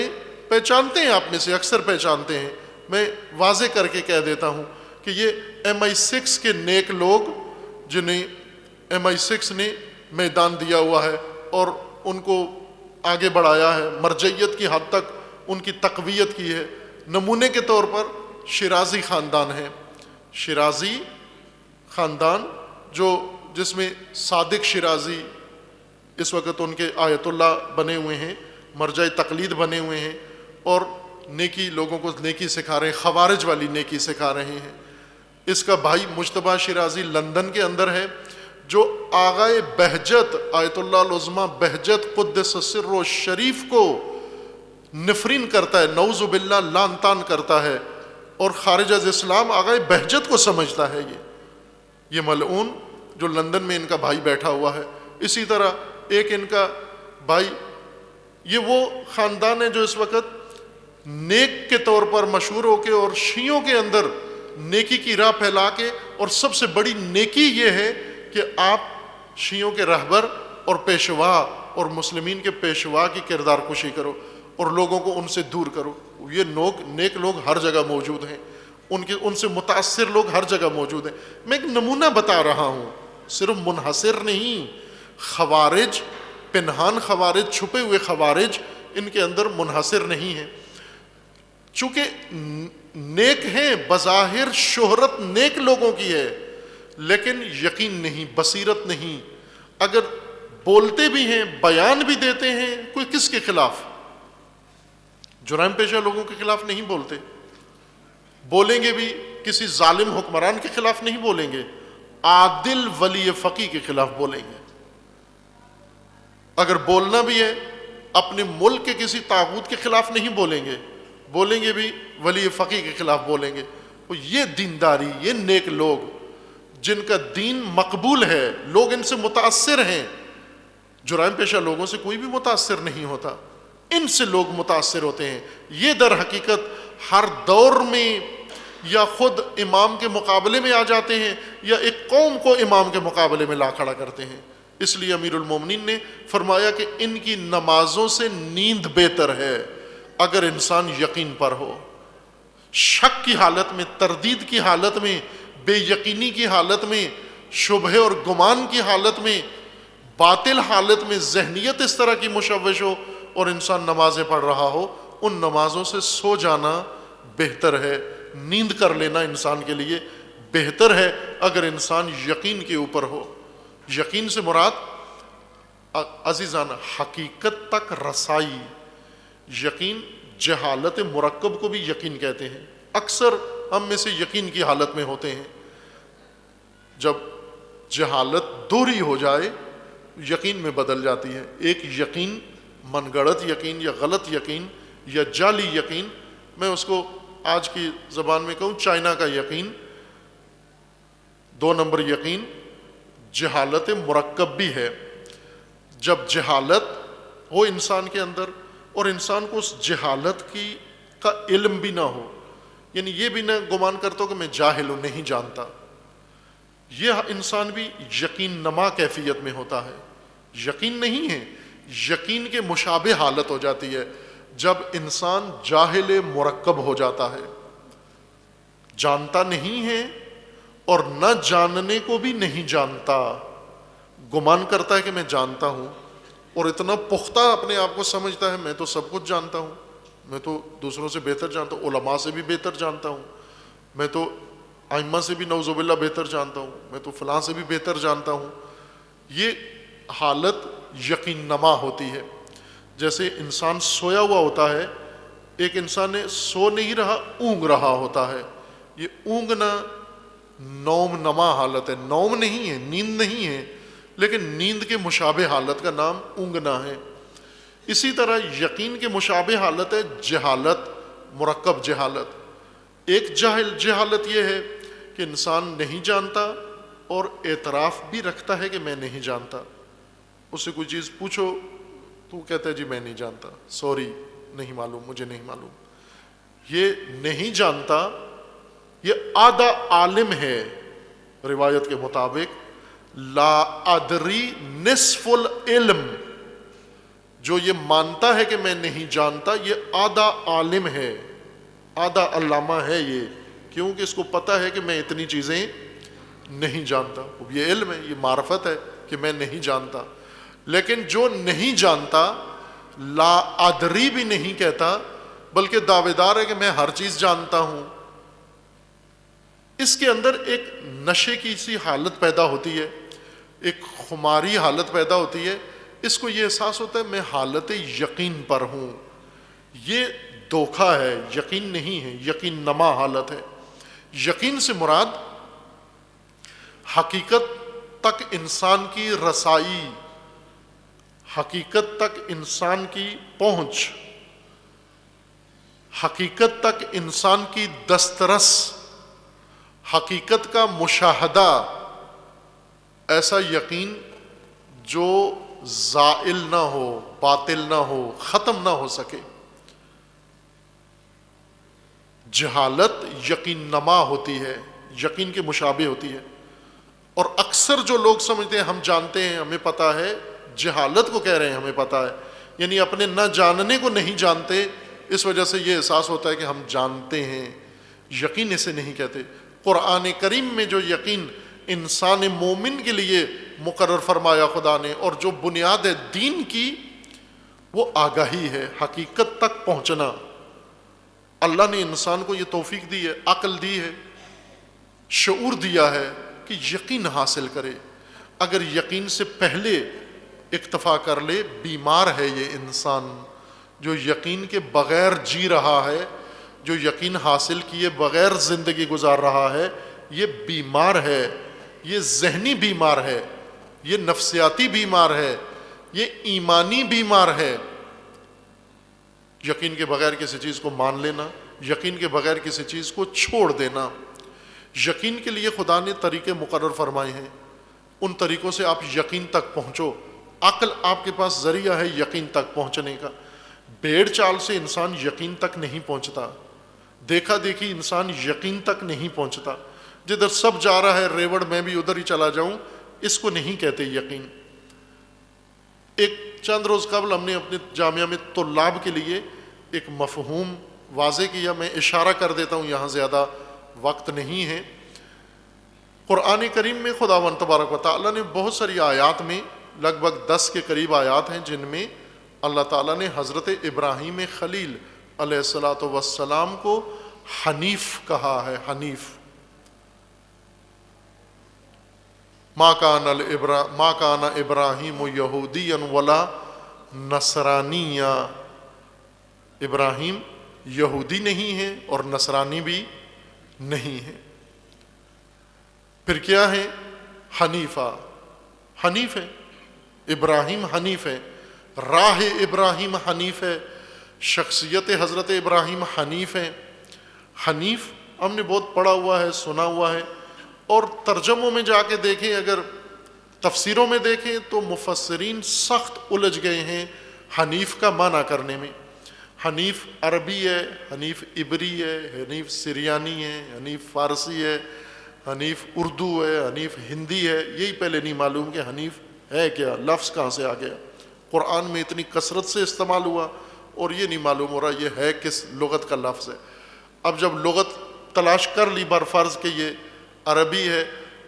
ہیں، آپ میں سے اکثر پہچانتے ہیں. میں واضح کر کے کہہ دیتا ہوں کہ یہ MI6 کے نیک لوگ جنہیں MI6 نے میدان دیا ہوا ہے اور ان کو آگے بڑھایا ہے، مرجعیت کی حد تک ان کی تقویت کی ہے. نمونے کے طور پر شیرازی خاندان ہے. شیرازی خاندان جس میں صادق شیرازی اس وقت ان کے آیت اللہ بنے ہوئے ہیں، مرجع تقلید بنے ہوئے ہیں، اور نیکی لوگوں کو نیکی سکھا رہے ہیں، خوارج والی نیکی سکھا رہے ہیں. اس کا بھائی مجتبیٰ شیرازی لندن کے اندر ہے، جو آغائے بہجت آیت اللہ العظمیٰ بہجت قدس سرہ شریف کو نفرین کرتا ہے، نعوذ باللہ لعن طعن کرتا ہے، اور خارج از اسلام آغائے بہجت کو سمجھتا ہے. یہ ملعون جو لندن میں ان کا بھائی بیٹھا ہوا ہے. اسی طرح ایک ان کا بھائی، یہ وہ خاندان ہے جو اس وقت نیک کے طور پر مشہور ہو کے اور شیعوں کے اندر نیکی کی راہ پھیلا کے، اور سب سے بڑی نیکی یہ ہے کہ آپ شیعوں کے رہبر اور پیشوا اور مسلمین کے پیشوا کی کردار کشی کرو اور لوگوں کو ان سے دور کرو. یہ نیک لوگ ہر جگہ موجود ہیں، ان سے متاثر لوگ ہر جگہ موجود ہیں. میں ایک نمونہ بتا رہا ہوں، صرف منحصر نہیں. خوارج، پنہان خوارج، چھپے ہوئے خوارج ان کے اندر منحصر نہیں ہیں. چونکہ نیک ہیں، بظاہر شہرت نیک لوگوں کی ہے، لیکن یقین نہیں، بصیرت نہیں. اگر بولتے بھی ہیں، بیان بھی دیتے ہیں، کوئی کس کے خلاف؟ جرائم پیشہ لوگوں کے خلاف نہیں بولتے. بولیں گے بھی کسی ظالم حکمران کے خلاف نہیں بولیں گے، عادل ولی فقی کے خلاف بولیں گے. اگر بولنا بھی ہے اپنے ملک کے کسی طاغوت کے خلاف نہیں بولیں گے، بولیں گے بھی ولی فقی کے خلاف بولیں گے. یہ دینداری، یہ نیک لوگ جن کا دین مقبول ہے، لوگ ان سے متاثر ہیں. جرائم پیشہ لوگوں سے کوئی بھی متاثر نہیں ہوتا، ان سے لوگ متاثر ہوتے ہیں. یہ در حقیقت ہر دور میں یا خود امام کے مقابلے میں آ جاتے ہیں یا ایک قوم کو امام کے مقابلے میں لا کھڑا کرتے ہیں. اس لیے امیر المومنین نے فرمایا کہ ان کی نمازوں سے نیند بہتر ہے اگر انسان یقین پر ہو. شک کی حالت میں، تردید کی حالت میں، بے یقینی کی حالت میں شبہ اور گمان کی حالت میں، باطل حالت میں ذہنیت اس طرح کی مشوش ہو اور انسان نمازیں پڑھ رہا ہو، ان نمازوں سے سو جانا بہتر ہے، نیند کر لینا انسان کے لیے بہتر ہے اگر انسان یقین کے اوپر ہو۔ یقین سے مراد عزیزان حقیقت تک رسائی۔ یقین جہالت مرکب کو بھی یقین کہتے ہیں۔ اکثر ہم میں سے یقین کی حالت میں ہوتے ہیں، جب جہالت دوہری ہو جائے یقین میں بدل جاتی ہے۔ ایک یقین من گڑت یقین یا غلط یقین یا جعلی یقین، میں اس کو آج کی زبان میں کہوں چائنا کا یقین۔ 2 نمبر یقین جہالت مرکب بھی ہے، جب جہالت ہو انسان کے اندر اور انسان کو اس جہالت کا علم بھی نہ ہو، یعنی یہ بھی نہ گمان کرتا ہو کہ میں جاہل ہوں، نہیں جانتا، یہ انسان بھی یقین نما کیفیت میں ہوتا ہے۔ یقین نہیں ہے، یقین کے مشابہ حالت ہو جاتی ہے جب انسان جاہل مرکب ہو جاتا ہے، جانتا نہیں ہے اور نہ جاننے کو بھی نہیں جانتا، گمان کرتا ہے کہ میں جانتا ہوں اور اتنا پختہ اپنے آپ کو سمجھتا ہے میں تو سب کچھ جانتا ہوں، میں تو دوسروں سے بہتر جانتا ہوں، علماء سے بھی بہتر جانتا ہوں، میں تو ائمہ سے بھی نعوذ باللہ بہتر جانتا ہوں، میں تو فلاں سے بھی بہتر جانتا ہوں۔ یہ حالت یقین نما ہوتی ہے۔ جیسے انسان سویا ہوا ہوتا ہے، ایک انسان نے سو نہیں رہا، اونگ رہا ہوتا ہے، یہ اونگنا نوم نما حالت ہے، نوم نہیں ہے، نیند نہیں ہے، لیکن نیند کے مشابہ حالت کا نام اونگنا ہے۔ اسی طرح یقین کے مشابہ حالت ہے جہالت، مرکب جہالت۔ ایک جہالت یہ ہے کہ انسان نہیں جانتا اور اعتراف بھی رکھتا ہے کہ میں نہیں جانتا، اس سے کوئی چیز پوچھو تو کہتا ہے جی میں نہیں جانتا، سوری نہیں معلوم، مجھے نہیں معلوم۔ یہ نہیں جانتا یہ آدھا عالم ہے، روایت کے مطابق لا ادری نصف العلم، جو یہ مانتا ہے کہ میں نہیں جانتا یہ آدھا عالم ہے، آدھا علامہ ہے یہ، کیونکہ اس کو پتہ ہے کہ میں اتنی چیزیں نہیں جانتا۔ یہ علم ہے، یہ معرفت ہے کہ میں نہیں جانتا۔ لیکن جو نہیں جانتا لا ادری بھی نہیں کہتا، بلکہ دعوے دار ہے کہ میں ہر چیز جانتا ہوں، اس کے اندر ایک نشے کی سی حالت پیدا ہوتی ہے، ایک خماری حالت پیدا ہوتی ہے۔ اس کو یہ احساس ہوتا ہے میں حالت یقین پر ہوں، یہ دھوکہ ہے، یقین نہیں ہے، یقین نما حالت ہے۔ یقین سے مراد حقیقت تک انسان کی رسائی، حقیقت تک انسان کی پہنچ، حقیقت تک انسان کی دسترس، حقیقت کا مشاہدہ، ایسا یقین جو زائل نہ ہو، باطل نہ ہو، ختم نہ ہو سکے۔ جہالت یقین نما ہوتی ہے، یقین کے مشابہ ہوتی ہے، اور اکثر جو لوگ سمجھتے ہیں ہم جانتے ہیں، ہمیں پتہ ہے، جہالت کو کہہ رہے ہیں ہمیں پتہ ہے، یعنی اپنے نہ جاننے کو نہیں جانتے، اس وجہ سے یہ احساس ہوتا ہے کہ ہم جانتے ہیں۔ یقین اسے نہیں کہتے۔ قرآن کریم میں جو یقین انسان مومن کے لیے مقرر فرمایا خدا نے، اور جو بنیاد ہے دین کی، وہ آگاہی ہے، حقیقت تک پہنچنا۔ اللہ نے انسان کو یہ توفیق دی ہے، عقل دی ہے، شعور دیا ہے کہ یقین حاصل کرے۔ اگر یقین سے پہلے اکتفا کر لے، بیمار ہے یہ انسان جو یقین کے بغیر جی رہا ہے، جو یقین حاصل کیے بغیر زندگی گزار رہا ہے، یہ بیمار ہے، یہ ذہنی بیمار ہے، یہ نفسیاتی بیمار ہے، یہ ایمانی بیمار ہے۔ یقین کے بغیر کسی چیز کو مان لینا، یقین کے بغیر کسی چیز کو چھوڑ دینا۔ یقین کے لیے خدا نے طریقے مقرر فرمائے ہیں، ان طریقوں سے آپ یقین تک پہنچو۔ عقل آپ کے پاس ذریعہ ہے یقین تک پہنچنے کا۔ بھیڑ چال سے انسان یقین تک نہیں پہنچتا، دیکھا دیکھی انسان یقین تک نہیں پہنچتا۔ جدھر سب جا رہا ہے ریوڑ میں بھی ادھر ہی چلا جاؤں، اس کو نہیں کہتے یقین۔ ایک چند روز قبل ہم نے اپنے جامعہ میں طلاب کے لیے ایک مفہوم واضح کیا، میں اشارہ کر دیتا ہوں، یہاں زیادہ وقت نہیں ہے۔ قرآن کریم میں خداوند تبارک و تعالیٰ نے بہت ساری آیات میں، لگ بھگ 10 کے قریب آیات ہیں جن میں اللہ تعالیٰ نے حضرت ابراہیم خلیل علیہ الصلاۃ والسلام کو حنیف کہا ہے. حنیف. ما کان ابراہیم یہودیا ولا نصرانیا. ابراہیم یہودی نہیں ہے اور نصرانی بھی نہیں ہے. پھر کیا ہے؟ حنیفہ. حنیف ہے ابراہیم، حنیف ہے. راہ ابراہیم حنیف ہے. شخصیت حضرت ابراہیم حنیف ہے. حنیف ہم نے بہت پڑھا ہوا ہے، سنا ہوا ہے، اور ترجموں میں جا کے دیکھیں، اگر تفسیروں میں دیکھیں تو مفسرین سخت الجھ گئے ہیں حنیف کا معنی کرنے میں. حنیف عربی ہے، حنیف عبری ہے، حنیف سریانی ہے، حنیف فارسی ہے، حنیف اردو ہے، حنیف ہندی ہے. یہی پہلے نہیں معلوم کہ حنیف ہے کیا، لفظ کہاں سے آ گیا. قرآن میں اتنی کثرت سے استعمال ہوا اور یہ نہیں معلوم ہو رہا یہ ہے کس لغت کا لفظ ہے. اب جب لغت تلاش کر لی برفرض کہ یہ عربی ہے،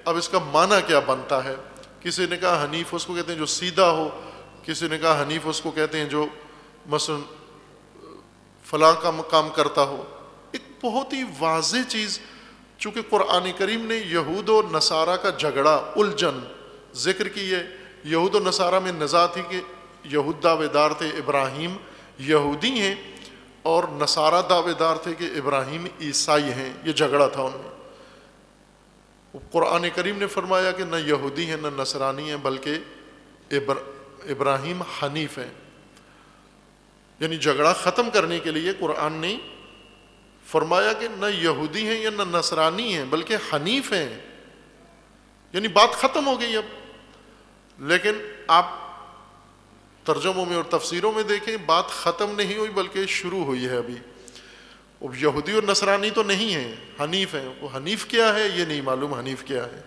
اب اس کا معنی کیا بنتا ہے؟ کسی نے کہا حنیف اس کو کہتے ہیں جو سیدھا ہو، کسی نے کہا حنیف اس کو کہتے ہیں جو مثلا فلاں کام کرتا ہو. ایک بہت ہی واضح چیز، چونکہ قرآن کریم نے یہود و نصارہ کا جھگڑا، الجھن ذکر کی ہے. یہود و نصارہ میں نزاع تھی کہ یہود دعوے دار تھے ابراہیم یہودی ہیں اور نصارہ دعوے دار تھے کہ ابراہیم عیسائی ہیں. یہ جھگڑا تھا ان میں. قرآن کریم نے فرمایا کہ نہ یہودی ہیں نہ نصرانی ہیں بلکہ ابراہیم حنیف ہیں. یعنی جھگڑا ختم کرنے کے لیے قرآن نے فرمایا کہ نہ یہودی ہیں یا نہ نصرانی ہیں بلکہ حنیف ہیں. یعنی بات ختم ہو گئی اب. لیکن آپ ترجموں میں اور تفسیروں میں دیکھیں بات ختم نہیں ہوئی بلکہ شروع ہوئی ہے ابھی. اب یہودی اور نصرانی تو نہیں ہیں، حنیف ہیں. وہ حنیف کیا ہے یہ نہیں معلوم. حنیف کیا ہے؟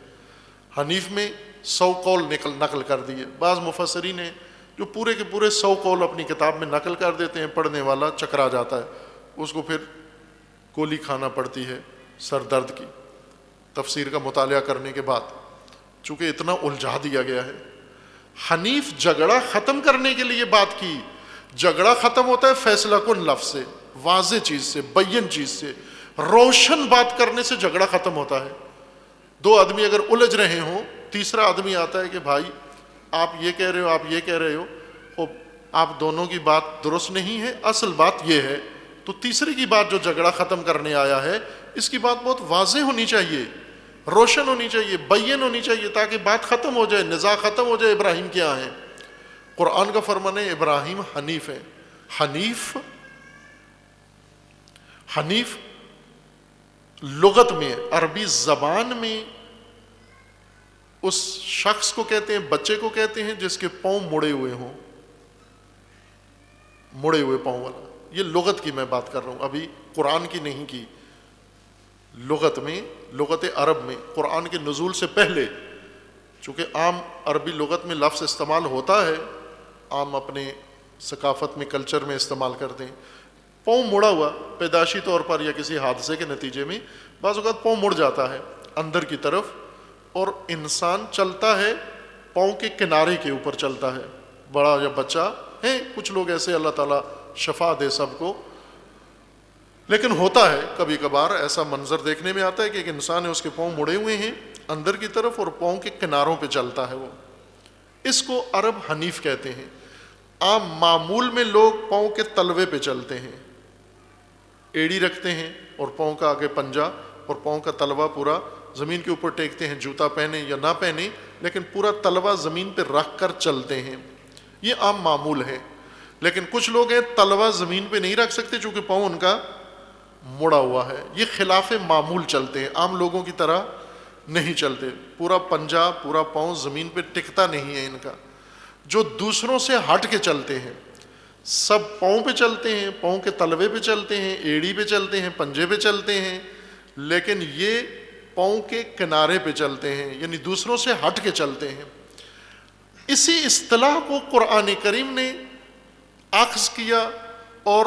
حنیف میں 100 قول نقل کر دیے. بعض مفسرین نے جو پورے کے پورے 100 قول اپنی کتاب میں نقل کر دیتے ہیں، پڑھنے والا چکرا جاتا ہے، اس کو پھر گولی کھانا پڑتی ہے سر درد کی تفسیر کا مطالعہ کرنے کے بعد، چونکہ اتنا الجھا دیا گیا ہے. حنیف جھگڑا ختم کرنے کے لیے بات کی. جھگڑا ختم ہوتا ہے فیصلہ کن لفظ سے، واضح چیز سے، بین چیز سے، روشن بات کرنے سے جھگڑا ختم ہوتا ہے. 2 آدمی اگر الجھ رہے ہوں، تیسرا آدمی آتا ہے کہ بھائی آپ یہ کہہ رہے ہو، آپ یہ کہہ رہے ہو، آپ دونوں کی بات درست نہیں ہے، اصل بات یہ ہے. تو تیسرے کی بات جو جھگڑا ختم کرنے آیا ہے، اس کی بات بہت واضح ہونی چاہیے، روشن ہونی چاہیے، بین ہونی چاہیے، تاکہ بات ختم ہو جائے، نزاع ختم ہو جائے. ابراہیم کیا ہیں؟ قرآن کا فرمان ہے ابراہیم حنیف ہے. حنیف لغت میں، عربی زبان میں اس شخص کو کہتے ہیں، بچے کو کہتے ہیں جس کے پاؤں مڑے ہوئے ہوں، مڑے ہوئے پاؤں والا. یہ لغت کی میں بات کر رہا ہوں، ابھی قرآن کی نہیں کی. لغت میں، لغت عرب میں قرآن کے نزول سے پہلے، چونکہ عام عربی لغت میں لفظ استعمال ہوتا ہے، عام اپنے ثقافت میں، کلچر میں استعمال کرتے ہیں. پاؤں مڑا ہوا پیدائشی طور پر یا کسی حادثے کے نتیجے میں بعض اوقات پاؤں مڑ جاتا ہے اندر کی طرف، اور انسان چلتا ہے پاؤں کے کنارے کے اوپر چلتا ہے. بڑا یا بچہ ہے، کچھ لوگ ایسے، اللہ تعالیٰ شفا دے سب کو. لیکن ہوتا ہے کبھی کبھار ایسا منظر دیکھنے میں آتا ہے کہ ایک انسان ہے، اس کے پاؤں مڑے ہوئے ہیں اندر کی طرف اور پاؤں کے کناروں پہ چلتا ہے وہ. اس کو عرب حنیف کہتے ہیں. عام معمول میں لوگ پاؤں کے تلوے پہ چلتے ہیں، ایڑی رکھتے ہیں اور پاؤں کا آگے پنجہ اور پاؤں کا تلوا پورا زمین کے اوپر ٹیکتے ہیں، جوتا پہنے یا نہ پہنے، لیکن پورا تلوا زمین پہ رکھ کر چلتے ہیں. یہ عام معمول ہے. لیکن کچھ لوگ ہیں تلوا زمین پہ نہیں رکھ سکتے چونکہ پاؤں ان کا مڑا ہوا ہے. یہ خلاف معمول چلتے ہیں، عام لوگوں کی طرح نہیں چلتے. پورا پنجہ، پورا پاؤں زمین پہ ٹکتا نہیں ہے ان کا. جو دوسروں سے ہٹ کے چلتے ہیں، سب پاؤں پہ چلتے ہیں، پاؤں کے تلوے پہ چلتے ہیں، ایڑی پہ چلتے ہیں، پنجے پہ چلتے ہیں، لیکن یہ پاؤں کے کنارے پہ چلتے ہیں، یعنی دوسروں سے ہٹ کے چلتے ہیں. اسی اصطلاح کو قرآن کریم نے اخذ کیا اور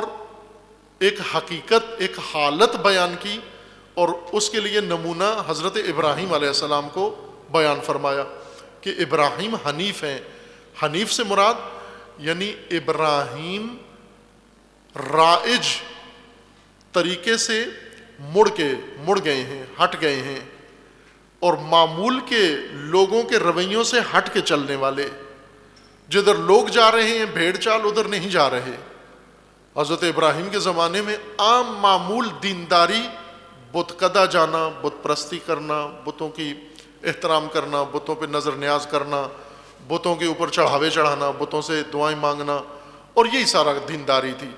ایک حقیقت، ایک حالت بیان کی اور اس کے لیے نمونہ حضرت ابراہیم علیہ السلام کو بیان فرمایا کہ ابراہیم حنیف ہیں. حنیف سے مراد یعنی ابراہیم رائج طریقے سے مڑ گئے ہیں, ہٹ گئے ہیں, اور معمول کے لوگوں کے رویوں سے ہٹ کے چلنے والے. جدھر لوگ جا رہے ہیں بھیڑ چال ادھر نہیں جا رہے. حضرت ابراہیم کے زمانے میں عام معمول دینداری, بت کدا جانا, بت پرستی کرنا, بتوں کی احترام کرنا, بتوں پہ نظر نیاز کرنا, بتوں کے اوپر چڑھاوے چڑھانا, بتوں سے دعائیں مانگنا, اور یہی سارا دینداری تھی.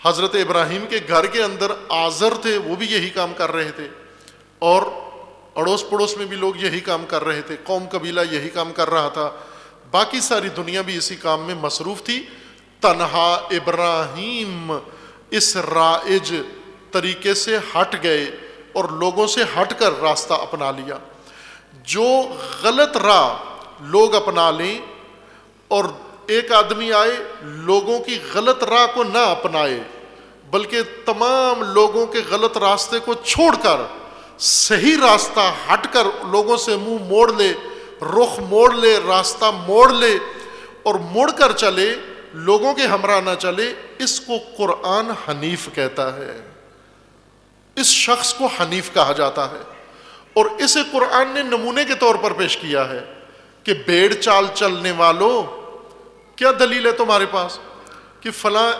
حضرت ابراہیم کے گھر کے اندر آزر تھے, وہ بھی یہی کام کر رہے تھے, اور اڑوس پڑوس میں بھی لوگ یہی کام کر رہے تھے, قوم قبیلہ یہی کام کر رہا تھا, باقی ساری دنیا بھی اسی کام میں مصروف تھی. تنہا ابراہیم اس رائج طریقے سے ہٹ گئے اور لوگوں سے ہٹ کر راستہ اپنا لیا. جو غلط راہ لوگ اپنا لیں اور ایک آدمی آئے لوگوں کی غلط راہ کو نہ اپنائے بلکہ تمام لوگوں کے غلط راستے کو چھوڑ کر صحیح راستہ ہٹ کر لوگوں سے منہ موڑ لے, رخ موڑ لے, راستہ موڑ لے اور مڑ کر چلے, لوگوں کے ہمراہ نہ چلے, اس کو قرآن حنیف کہتا ہے. اس شخص کو حنیف کہا جاتا ہے. اور اسے قرآن نے نمونے کے طور پر پیش کیا ہے کہ بھیڑ چال چلنے والوں, کیا دلیل ہے تمہارے پاس کہ فلاں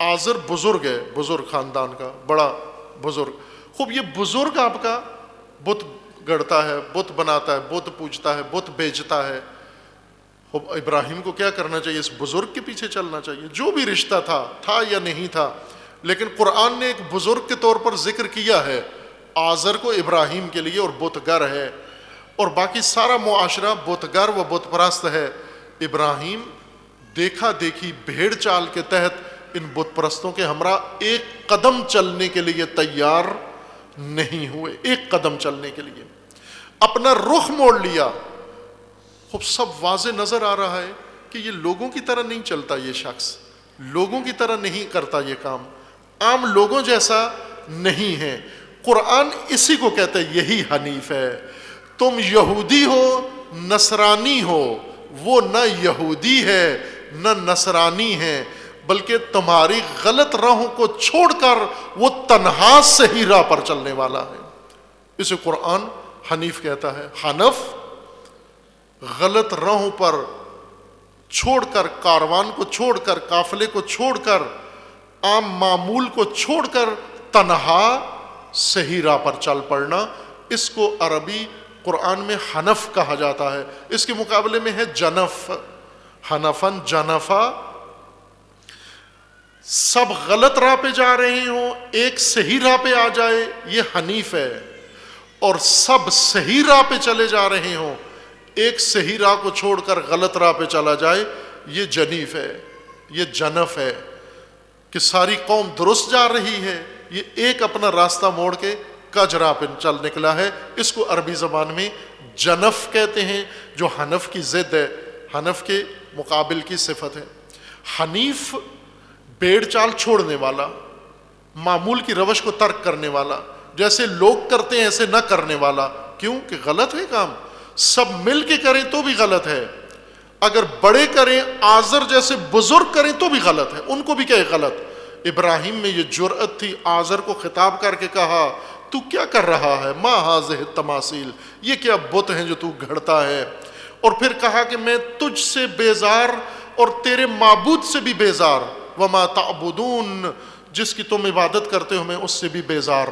آزر بزرگ ہے, بزرگ خاندان کا بڑا بزرگ, خوب یہ بزرگ آپ کا بت گڑتا ہے, بت بناتا ہے, بت پوجتا ہے, بت بیچتا ہے. خوب ابراہیم کو کیا کرنا چاہیے؟ اس بزرگ کے پیچھے چلنا چاہیے. جو بھی رشتہ تھا یا نہیں تھا, لیکن قرآن نے ایک بزرگ کے طور پر ذکر کیا ہے آزر کو ابراہیم کے لیے, اور بت گر ہے, اور باقی سارا معاشرہ بت گر و بت پرست ہے. ابراہیم دیکھا دیکھی بھیڑ چال کے تحت ان بت پرستوں کے ہمراہ ایک قدم چلنے کے لیے تیار نہیں ہوئے. ایک قدم چلنے کے لیے اپنا رخ موڑ لیا. خوب سب واضح نظر آ رہا ہے کہ یہ لوگوں کی طرح نہیں چلتا, یہ شخص لوگوں کی طرح نہیں کرتا, یہ کام عام لوگوں جیسا نہیں ہے. قرآن اسی کو کہتا ہے یہی حنیف ہے. تم یہودی ہو نصرانی ہو, وہ نہ یہودی ہے نہ نصرانی ہے, بلکہ تمہاری غلط راہوں کو چھوڑ کر وہ تنہا صحیح راہ پر چلنے والا ہے. اسے قرآن حنیف کہتا ہے. حنف غلط راہوں پر چھوڑ کر, کاروان کو چھوڑ کر, قافلے کو چھوڑ کر, عام معمول کو چھوڑ کر تنہا صحیح راہ پر چل پڑنا, اس کو عربی قرآن میں حنف کہا جاتا ہے. اس کے مقابلے میں ہے جنف, حنفن جنفا. سب غلط راہ پہ جا رہے ہوں, ایک صحیح راہ پہ آ جائے, یہ حنیف ہے. اور سب صحیح راہ پہ چلے جا رہے ہوں, ایک صحیح راہ کو چھوڑ کر غلط راہ پہ چلا جائے, یہ جنیف ہے, یہ جنف ہے. کہ ساری قوم درست جا رہی ہے, یہ ایک اپنا راستہ موڑ کے کج راہ پہ چل نکلا ہے. اس کو عربی زبان میں جنف کہتے ہیں, جو حنف کی ضد ہے, حنف کے مقابل کی صفت ہے. حنیف بھیڑ چال چھوڑنے والا, معمول کی روش کو ترک کرنے والا, جیسے لوگ کرتے ہیں ایسے نہ کرنے والا. کیوں کہ غلط ہے کام, سب مل کے کریں تو بھی غلط ہے, اگر بڑے کریں آزر جیسے بزرگ کریں تو بھی غلط ہے, ان کو بھی کہے غلط. ابراہیم میں یہ جرأت تھی, آزر کو خطاب کر کے کہا تو کیا کر رہا ہے, ما ہاذہ التماثیل, یہ کیا بت ہیں جو تو گھڑتا ہے. اور پھر کہا کہ میں تجھ سے بیزار اور تیرے معبود سے بھی بیزار, وما تعبدون, جس کی تم عبادت کرتے ہو میں اس سے بھی بیزار.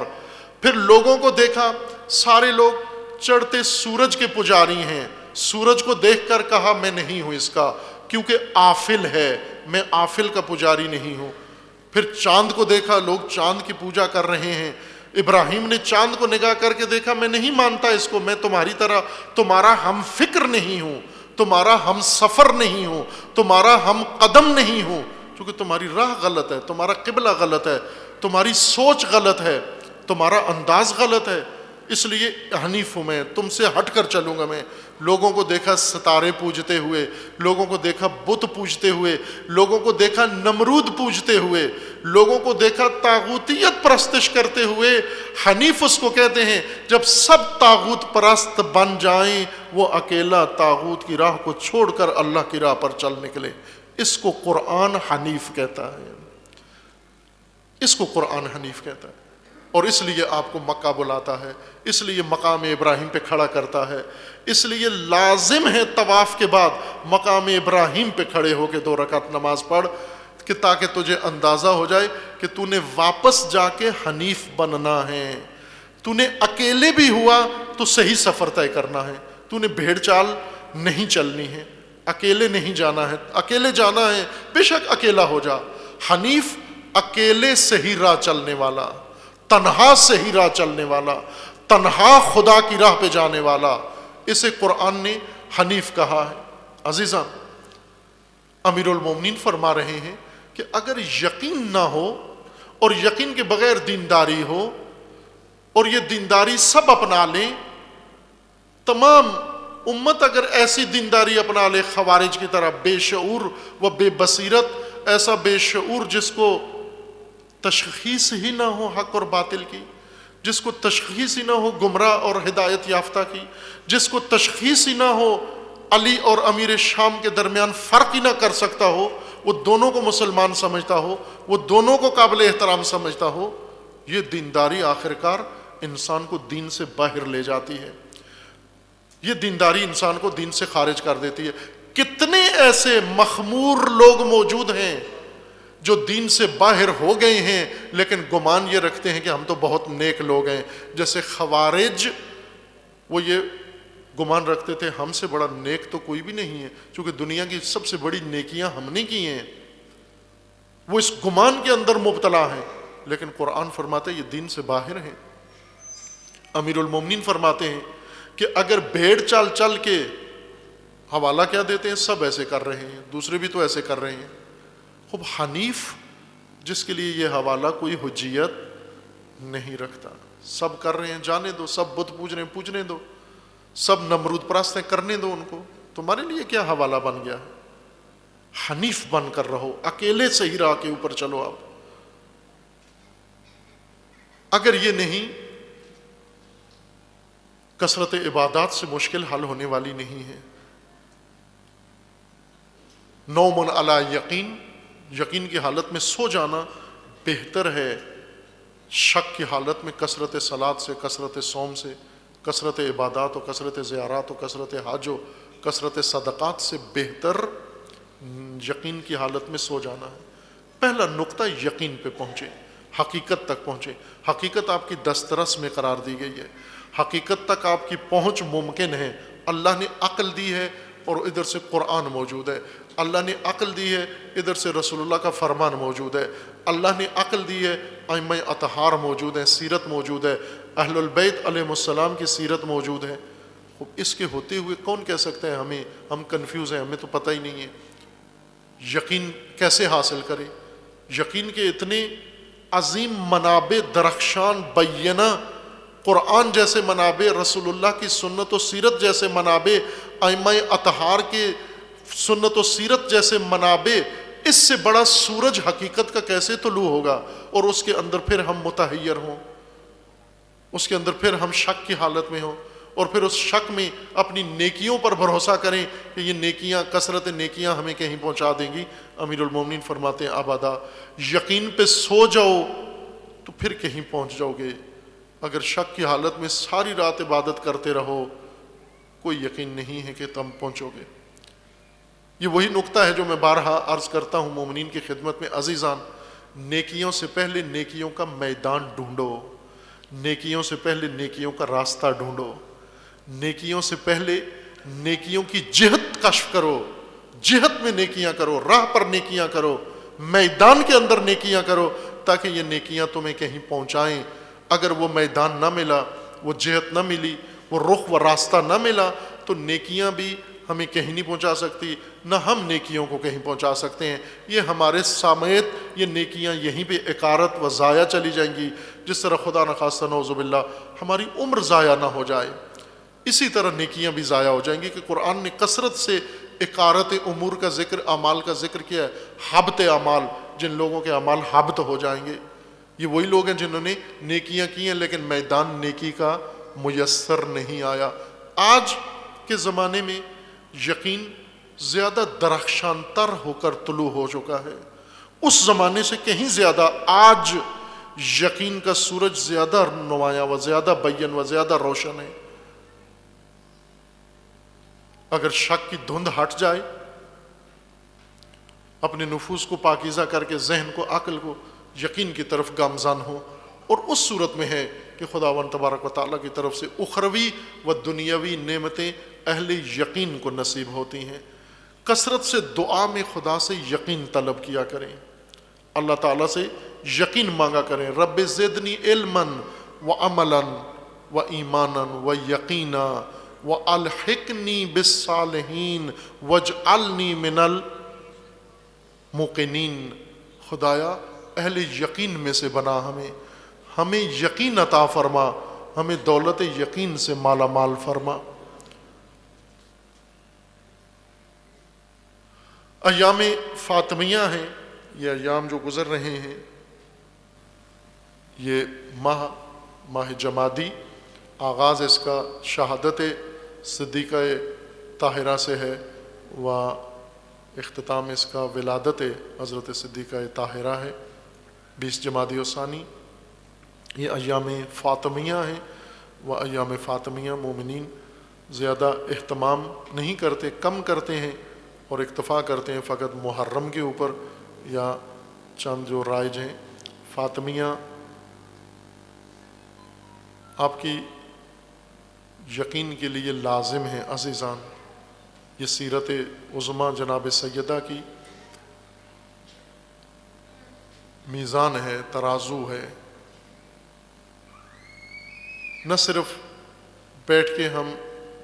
پھر لوگوں کو دیکھا, سارے لوگ چڑھتے سورج کے پجاری ہیں, سورج کو دیکھ کر کہا میں نہیں ہوں اس کا, کیونکہ آفل ہے, میں آفل کا پجاری نہیں ہوں. پھر چاند کو دیکھا, لوگ چاند کی پوجا کر رہے ہیں. ابراہیم نے چاند کو نگاہ کر کے دیکھا, میں نہیں مانتا اس کو, میں تمہاری طرح تمہارا ہم فکر نہیں ہوں, تمہارا ہم سفر نہیں ہوں, تمہارا ہم قدم نہیں ہوں, کیونکہ تمہاری راہ غلط ہے, تمہارا قبلہ غلط ہے, تمہاری سوچ غلط ہے, تمہارا انداز غلط ہے, اس لیے حنیف ہوں میں, تم سے ہٹ کر چلوں گا میں. لوگوں کو دیکھا ستارے پوجتے ہوئے, لوگوں کو دیکھا بت پوجتے ہوئے, لوگوں کو دیکھا نمرود پوجتے ہوئے, لوگوں کو دیکھا طاغوتیت پرستش کرتے ہوئے حنیف اس کو کہتے ہیں جب سب طاغوت پرست بن جائیں وہ اکیلا طاغوت کی راہ کو چھوڑ کر اللہ کی راہ پر چل نکلے. اس کو قرآن حنیف کہتا ہے, اس کو قرآن حنیف کہتا ہے. اور اس لیے آپ کو مکہ بلاتا ہے, اس لیے مقام ابراہیم پہ کھڑا کرتا ہے, اس لیے لازم ہے طواف کے بعد مقام ابراہیم پہ کھڑے ہو کے 2 رکعت نماز پڑھ کہ تاکہ تجھے اندازہ ہو جائے کہ تو نے واپس جا کے حنیف بننا ہے. تو نے اکیلے بھی ہوا تو صحیح سفر طے کرنا ہے, تو نے بھیڑ چال نہیں چلنی ہے, اکیلے نہیں جانا ہے, اکیلے جانا ہے بے شک اکیلا ہو جا. حنیف اکیلے صحیح راہ چلنے والا, تنہا صحیح راہ چلنے والا, تنہا خدا کی راہ پہ جانے والا, اسے قرآن نے حنیف کہا ہے. عزیزان, امیر المومنین فرما رہے ہیں کہ اگر یقین نہ ہو اور یقین کے بغیر دینداری ہو اور یہ دینداری سب اپنا لیں, تمام امت اگر ایسی دینداری اپنا لے خوارج کی طرح, بے شعور و بے بصیرت, ایسا بے شعور جس کو تشخیص ہی نہ ہو حق اور باطل کی, جس کو تشخیص ہی نہ ہو گمراہ اور ہدایت یافتہ کی, جس کو تشخیص ہی نہ ہو علی اور امیر شام کے درمیان فرق ہی نہ کر سکتا ہو, وہ دونوں کو مسلمان سمجھتا ہو, وہ دونوں کو قابل احترام سمجھتا ہو, یہ دینداری آخرکار انسان کو دین سے باہر لے جاتی ہے. یہ دینداری انسان کو دین سے خارج کر دیتی ہے. کتنے ایسے مخمور لوگ موجود ہیں جو دین سے باہر ہو گئے ہیں لیکن گمان یہ رکھتے ہیں کہ ہم تو بہت نیک لوگ ہیں. جیسے خوارج, وہ یہ گمان رکھتے تھے ہم سے بڑا نیک تو کوئی بھی نہیں ہے, چونکہ دنیا کی سب سے بڑی نیکیاں ہم نے کی ہیں. وہ اس گمان کے اندر مبتلا ہیں, لیکن قرآن فرماتے ہیں یہ دین سے باہر ہیں. امیر المومنین فرماتے ہیں کہ اگر بھیڑ چال چل کے حوالہ کیا دیتے ہیں, سب ایسے کر رہے ہیں, دوسرے بھی تو ایسے کر رہے ہیں. خوب حنیف جس کے لیے یہ حوالہ کوئی حجیت نہیں رکھتا, سب کر رہے ہیں, جانے دو, سب بت پوج رہے ہیں, پوجنے دو, سب نمرود پرست ہیں, کرنے دو ان کو, تمہارے لیے کیا حوالہ بن گیا ہے. حنیف بن کر رہو, اکیلے صحیح راہ کے اوپر چلو. آپ اگر یہ نہیں, کثرت عبادات سے مشکل حل ہونے والی نہیں ہے. نوم علی یقین, یقین کی حالت میں سو جانا بہتر ہے شک کی حالت میں کثرت صلات سے, کثرت صوم سے, کثرت عبادات و کثرت زیارات و کثرت حج و کثرت صدقات سے بہتر یقین کی حالت میں سو جانا ہے. پہلا نقطہ یقین پہ پہنچے, حقیقت تک پہنچے. حقیقت آپ کی دسترس میں قرار دی گئی ہے, حقیقت تک آپ کی پہنچ ممکن ہے. اللہ نے عقل دی ہے اور ادھر سے قرآن موجود ہے, اللہ نے عقل دی ہے, ادھر سے رسول اللہ کا فرمان موجود ہے, اللہ نے عقل دی ہے, ائمہ اطہار موجود ہیں, سیرت موجود ہے, اہل البیت علیہ السلام کی سیرت موجود ہے. اس کے ہوتے ہوئے کون کہہ سکتے ہیں ہم کنفیوز ہیں, ہمیں تو پتہ ہی نہیں ہے. یقین کیسے حاصل کریں؟ یقین کے اتنے عظیم منابع درخشان بینہ, قرآن جیسے منابع, رسول اللہ کی سنت و سیرت جیسے منابع, ائمہ اطہار کے سنت و سیرت جیسے منابع, اس سے بڑا سورج حقیقت کا کیسے طلوع ہوگا؟ اور اس کے اندر پھر ہم متحیر ہوں, اس کے اندر پھر ہم شک کی حالت میں ہوں, اور پھر اس شک میں اپنی نیکیوں پر بھروسہ کریں کہ یہ نیکیاں, کثرت نیکیاں ہمیں کہیں پہنچا دیں گی. امیر المومنین فرماتے ہیں ابدا, یقین پہ سو جاؤ تو پھر کہیں پہنچ جاؤ گے. اگر شک کی حالت میں ساری رات عبادت کرتے رہو, کوئی یقین نہیں ہے کہ تم پہنچو گے. یہ وہی نقطہ ہے جو میں بارہا عرض کرتا ہوں مومنین کی خدمت میں. عزیزان, نیکیوں سے پہلے نیکیوں کا میدان ڈھونڈو, نیکیوں سے پہلے نیکیوں کا راستہ ڈھونڈو, نیکیوں سے پہلے نیکیوں کی جہت کشف کرو, جہت میں نیکیاں کرو, راہ پر نیکیاں کرو, میدان کے اندر نیکیاں کرو, تاکہ یہ نیکیاں تمہیں کہیں پہنچائیں. اگر وہ میدان نہ ملا, وہ جہت نہ ملی, وہ رخ و راستہ نہ ملا, تو نیکیاں بھی ہمیں کہیں نہیں پہنچا سکتی, نہ ہم نیکیوں کو کہیں پہنچا سکتے ہیں. یہ ہمارے سمیت یہ نیکیاں یہیں پہ اکارت و ضائع چلی جائیں گی, جس طرح خدا نخواستہ نعوذ باللہ ہماری عمر ضائع نہ ہو جائے, اسی طرح نیکیاں بھی ضائع ہو جائیں گی. کہ قرآن نے کثرت سے اکارت امور کا ذکر, اعمال کا ذکر کیا ہے, حبط اعمال, جن لوگوں کے اعمال حبط ہو جائیں گے. یہ وہی لوگ ہیں جنہوں نے نیکیاں کی ہیں لیکن میدان نیکی کا میسر نہیں آیا۔ آج کے زمانے میں یقین زیادہ درخشان تر ہو کر طلوع ہو چکا ہے، اس زمانے سے کہیں زیادہ آج یقین کا سورج زیادہ نمایاں و زیادہ بین و زیادہ روشن ہے۔ اگر شک کی دھند ہٹ جائے، اپنے نفوس کو پاکیزہ کر کے ذہن کو عقل کو یقین کی طرف گامزن ہو، اور اس صورت میں ہے کہ خداوند تبارک و تعالیٰ کی طرف سے اخروی و دنیاوی نعمتیں اہل یقین کو نصیب ہوتی ہیں۔ کثرت سے دعا میں خدا سے یقین طلب کیا کریں، اللہ تعالیٰ سے یقین مانگا کریں۔ رب زدنی علما و عملا و ایمانا و یقینا و الحقنی بالصالحین واجعلنی من الموقنین۔ خدایا اہل یقین میں سے بنا ہمیں یقین عطا فرما، ہمیں دولت یقین سے مالا مال فرما۔ ایام فاطمیہ ہیں، یہ ایام جو گزر رہے ہیں، یہ ماہ جمادی، آغاز اس کا شہادت صدیقہ طاہرہ سے ہے و اختتام اس کا ولادت حضرت صدیقہ طاہرہ ہے، 20 جمادی الثانی۔ یہ ایام فاطمیہ ہیں، و ایام فاطمیہ مومنین زیادہ اہتمام نہیں کرتے، کم کرتے ہیں اور اکتفا کرتے ہیں فقط محرم کے اوپر یا چند جو رائج ہیں۔ فاطمیہ آپ کی یقین کے لیے لازم ہے عزیزان۔ یہ سیرت عظمیٰ جناب سیدہ کی میزان ہے، ترازو ہے۔ نہ صرف بیٹھ کے ہم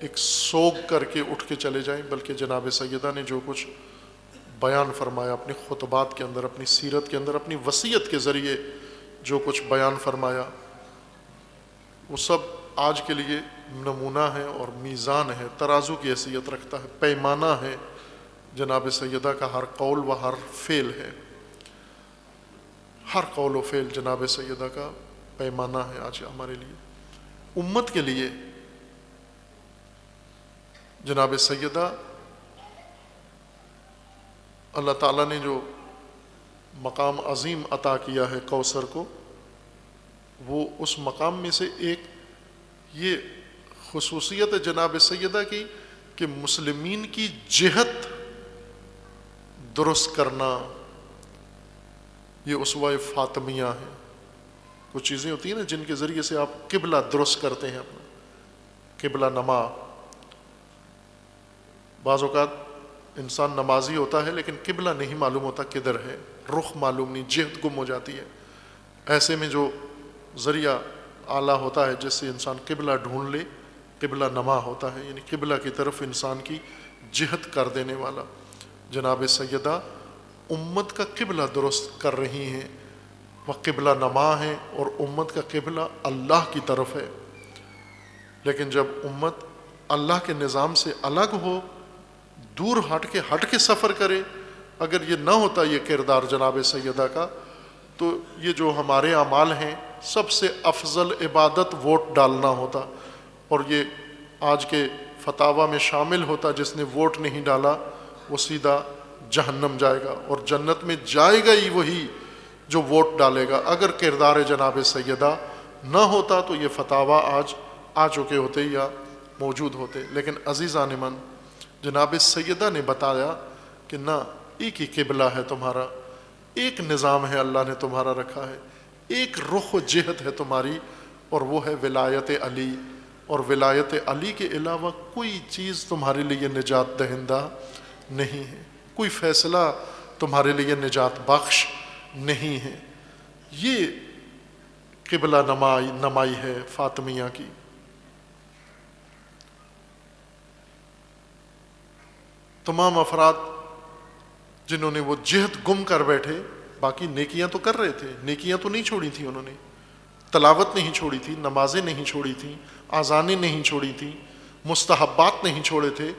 ایک سوگ کر کے اٹھ کے چلے جائیں، بلکہ جناب سیدہ نے جو کچھ بیان فرمایا اپنے خطبات کے اندر، اپنی سیرت کے اندر، اپنی وصیت کے ذریعے جو کچھ بیان فرمایا، وہ سب آج کے لیے نمونہ ہے اور میزان ہے، ترازو کی حیثیت رکھتا ہے، پیمانہ ہے۔ جناب سیدہ کا ہر قول و ہر فعل ہے، ہر قول و فعل جناب سیدہ کا پیمانہ ہے آج ہمارے لیے، امت کے لیے۔ جناب سیدہ اللہ تعالیٰ نے جو مقام عظیم عطا کیا ہے کوثر کو، وہ اس مقام میں سے ایک یہ خصوصیت ہے جناب سیدہ کی کہ مسلمین کی جہت درست کرنا، یہ اسوہ فاطمیہ ہے۔ کچھ چیزیں ہوتی ہیں نا جن کے ذریعے سے آپ قبلہ درست کرتے ہیں، اپنا قبلہ نما۔ بعض اوقات انسان نمازی ہوتا ہے لیکن قبلہ نہیں معلوم ہوتا کدھر ہے، رخ معلوم نہیں، جہت گم ہو جاتی ہے۔ ایسے میں جو ذریعہ اعلیٰ ہوتا ہے جس سے انسان قبلہ ڈھونڈ لے، قبلہ نما ہوتا ہے، یعنی قبلہ کی طرف انسان کی جہت کر دینے والا۔ جناب سیدہ امت کا قبلہ درست کر رہی ہیں، وہ قبلہ نما ہے، اور امت کا قبلہ اللہ کی طرف ہے۔ لیکن جب امت اللہ کے نظام سے الگ ہو، دور ہٹ کے سفر کرے، اگر یہ نہ ہوتا یہ کردار جناب سیدہ کا، تو یہ جو ہمارے اعمال ہیں سب سے افضل عبادت ووٹ ڈالنا ہوتا، اور یہ آج کے فتاویٰ میں شامل ہوتا، جس نے ووٹ نہیں ڈالا وہ سیدھا جہنم جائے گا، اور جنت میں جائے گا ہی وہی جو ووٹ ڈالے گا۔ اگر کردار جناب سیدہ نہ ہوتا تو یہ فتاویٰ آج آ چکے ہوتے یا موجود ہوتے۔ لیکن عزیزان من، جناب سیدہ نے بتایا کہ نہ، ایک ہی قبلہ ہے تمہارا، ایک نظام ہے اللہ نے تمہارا رکھا ہے، ایک رخ و جہت ہے تمہاری، اور وہ ہے ولایت علی، اور ولایت علی کے علاوہ کوئی چیز تمہارے لیے نجات دہندہ نہیں ہے، کوئی فیصلہ تمہارے لیے نجات بخش نہیں ہے۔ یہ قبلہ نمائی ہے فاطمیہ کی۔ تمام افراد جنہوں نے وہ جہت گم کر بیٹھے، باقی نیکیاں تو کر رہے تھے، نیکیاں تو نہیں چھوڑی تھیں انہوں نے، تلاوت نہیں چھوڑی تھی، نمازیں نہیں چھوڑی تھیں، آذانیں نہیں چھوڑی تھیں، مستحبات نہیں چھوڑے تھے،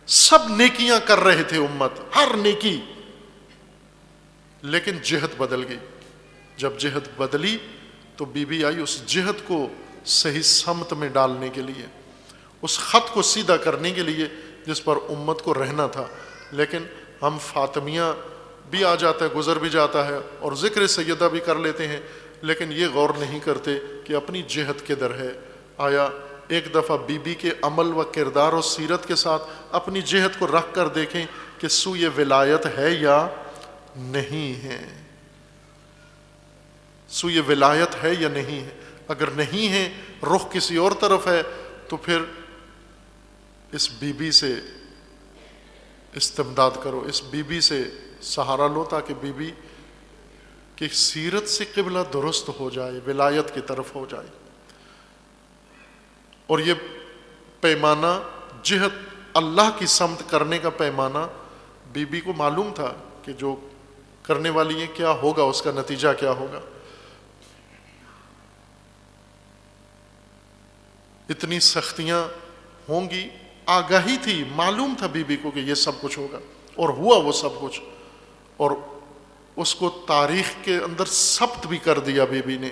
سب نیکیاں کر رہے تھے امت، ہر نیکی، لیکن جہت بدل گئی۔ جب جہت بدلی تو بی بی آئی اس جہت کو صحیح سمت میں ڈالنے کے لیے، اس خط کو سیدھا کرنے کے لیے جس پر امت کو رہنا تھا۔ لیکن ہم فاطمیہ بھی آ جاتا ہے، گزر بھی جاتا ہے، اور ذکر سیدہ بھی کر لیتے ہیں، لیکن یہ غور نہیں کرتے کہ اپنی جہت کدھر ہے۔ آیا ایک دفعہ بی بی کے عمل و کردار و سیرت کے ساتھ اپنی جہت کو رکھ کر دیکھیں کہ سوئے ولایت ہے یا نہیں ہے، سوئے ولایت ہے یا نہیں ہے۔ اگر نہیں ہے، رخ کسی اور طرف ہے، تو پھر اس بی بی سے استمداد کرو، اس بی بی سے سہارا لو، تاکہ بی بی کی سیرت سے قبلہ درست ہو جائے، ولایت کی طرف ہو جائے۔ اور یہ پیمانہ جہت اللہ کی سمت کرنے کا پیمانہ بی بی کو معلوم تھا کہ جو کرنے والی ہے کیا ہوگا، اس کا نتیجہ کیا ہوگا۔ اتنی سختیاں ہوں گی، آگاہی تھی، معلوم تھا بی بی کو کہ یہ سب کچھ ہوگا، اور ہوا وہ سب کچھ، اور اس کو تاریخ کے اندر ثبت بھی کر دیا بی بی نے،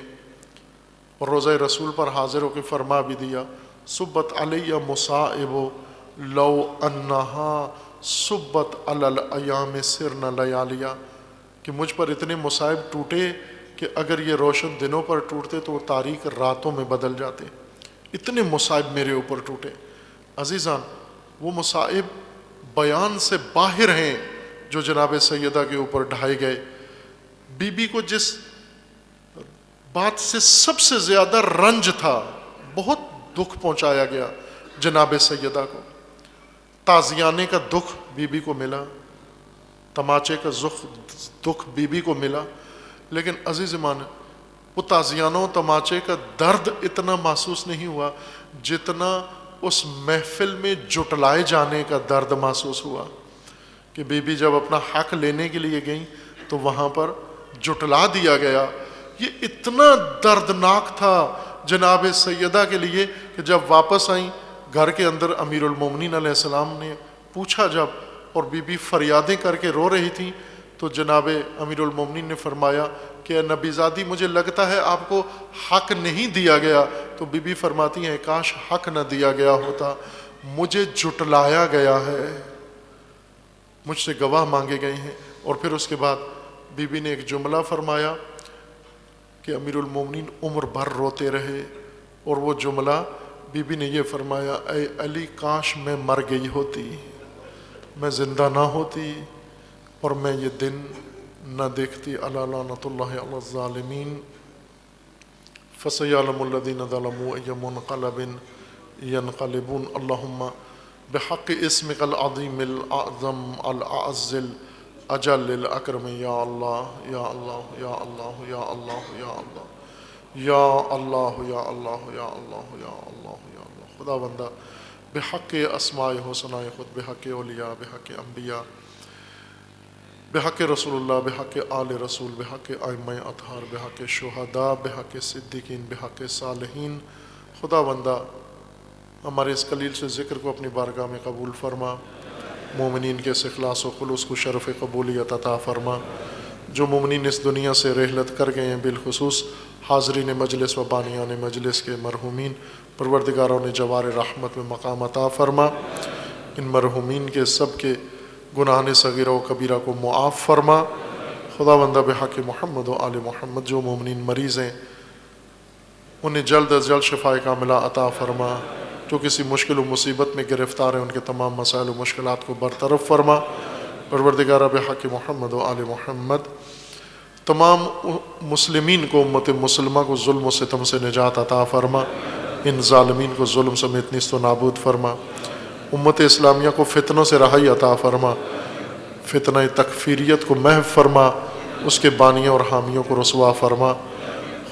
اور روضہ رسول پر حاضر ہو کے فرما بھی دیا، صبت علیہ مصائب لو انہا صبت علی الایام سرن لیالیا، کہ مجھ پر اتنے مصائب ٹوٹے کہ اگر یہ روشن دنوں پر ٹوٹتے تو وہ تاریک راتوں میں بدل جاتے، اتنے مصائب میرے اوپر ٹوٹے۔ عزیزان، وہ مصائب بیان سے باہر ہیں جو جناب سیدہ کے اوپر ڈھائے گئے۔ بی بی کو جس بات سے سب سے زیادہ رنج تھا، بہت دکھ پہنچایا گیا جناب سیدہ کو، تازیانے کا دکھ بی بی کو ملا، تماچے کا دکھ بی بی کو ملا، لیکن عزیز ایمان، وہ تازیانوں تماچے کا درد اتنا محسوس نہیں ہوا جتنا اس محفل میں جٹلائے جانے کا درد محسوس ہوا، کہ بی بی جب اپنا حق لینے کے لیے گئیں تو وہاں پر جٹلا دیا گیا۔ یہ اتنا دردناک تھا جناب سیدہ کے لیے کہ جب واپس آئیں گھر کے اندر، امیر المومنین علیہ السلام نے پوچھا جب، اور بی بی فریادیں کر کے رو رہی تھیں، تو جناب امیر المومنین نے فرمایا کہ اے نبی زادی، مجھے لگتا ہے آپ کو حق نہیں دیا گیا۔ تو بی بی فرماتی ہیں کاش حق نہ دیا گیا ہوتا، مجھے جٹلایا گیا ہے، مجھ سے گواہ مانگے گئے ہیں۔ اور پھر اس کے بعد بی بی نے ایک جملہ فرمایا کہ امیر المومنین عمر بھر روتے رہے، اور وہ جملہ بی بی نے یہ فرمایا، اے علی کاش میں مر گئی ہوتی، میں زندہ نہ ہوتی، اور میں یہ دن نہ دیکھتی۔ الا لعنۃ اللہ علی الظالمین فسیعلم الذین ظلموا ای منقلب ینقلبون۔ اللہم بحق اسمک العظیم الاعظم الاعز الاجل الاکرم، یا اللہ یا اللہ یا اللہ یا اللہ یا اللہ یا اللہ یا اللہ یا اللہ یا اللہ یا اللہ۔ خدا بندہ بحق اسماء حسنائے خود، بحق اولیاء، بحق انبیاء، بحق رسول اللہ، بحق آل رسول، بحق ائمہ اطہار، بحق شہداء، بحق صدیقین، بحق صالحین، خدا بندہ ہمارے اس قلیل سے ذکر کو اپنی بارگاہ میں قبول فرما، مومنین کے اس اخلاص و خلوص کو شرف قبولیت عطا فرما۔ جو مومنین اس دنیا سے رحلت کر گئے ہیں، بالخصوص حاضرین مجلس و بانیان مجلس کے مرحومین، پروردگاروں نے جوار رحمت میں مقام عطا فرما۔ ان مرحومین کے سب کے گناہ صغیرہ و کبیرہ کو معاف فرما۔ خدا بندہ بحق محمد و آل محمد جو مومنین مریض ہیں انہیں جلد از جلد شفاء کاملہ عطا فرما، جو کسی مشکل و مصیبت میں گرفتار ہیں ان کے تمام مسائل و مشکلات کو برطرف فرما۔ پروردگارہ بحق محمد و آل محمد تمام مسلمین کو، امت مسلمہ کو ظلم و ستم سے نجات عطا فرما، ان ظالمین کو ظلم سمیت نیست و نابود فرما، امت اسلامیہ کو فتنوں سے رہائی عطا فرما، فتنہ تکفیریت کو محو فرما، اس کے بانیوں اور حامیوں کو رسوا فرما۔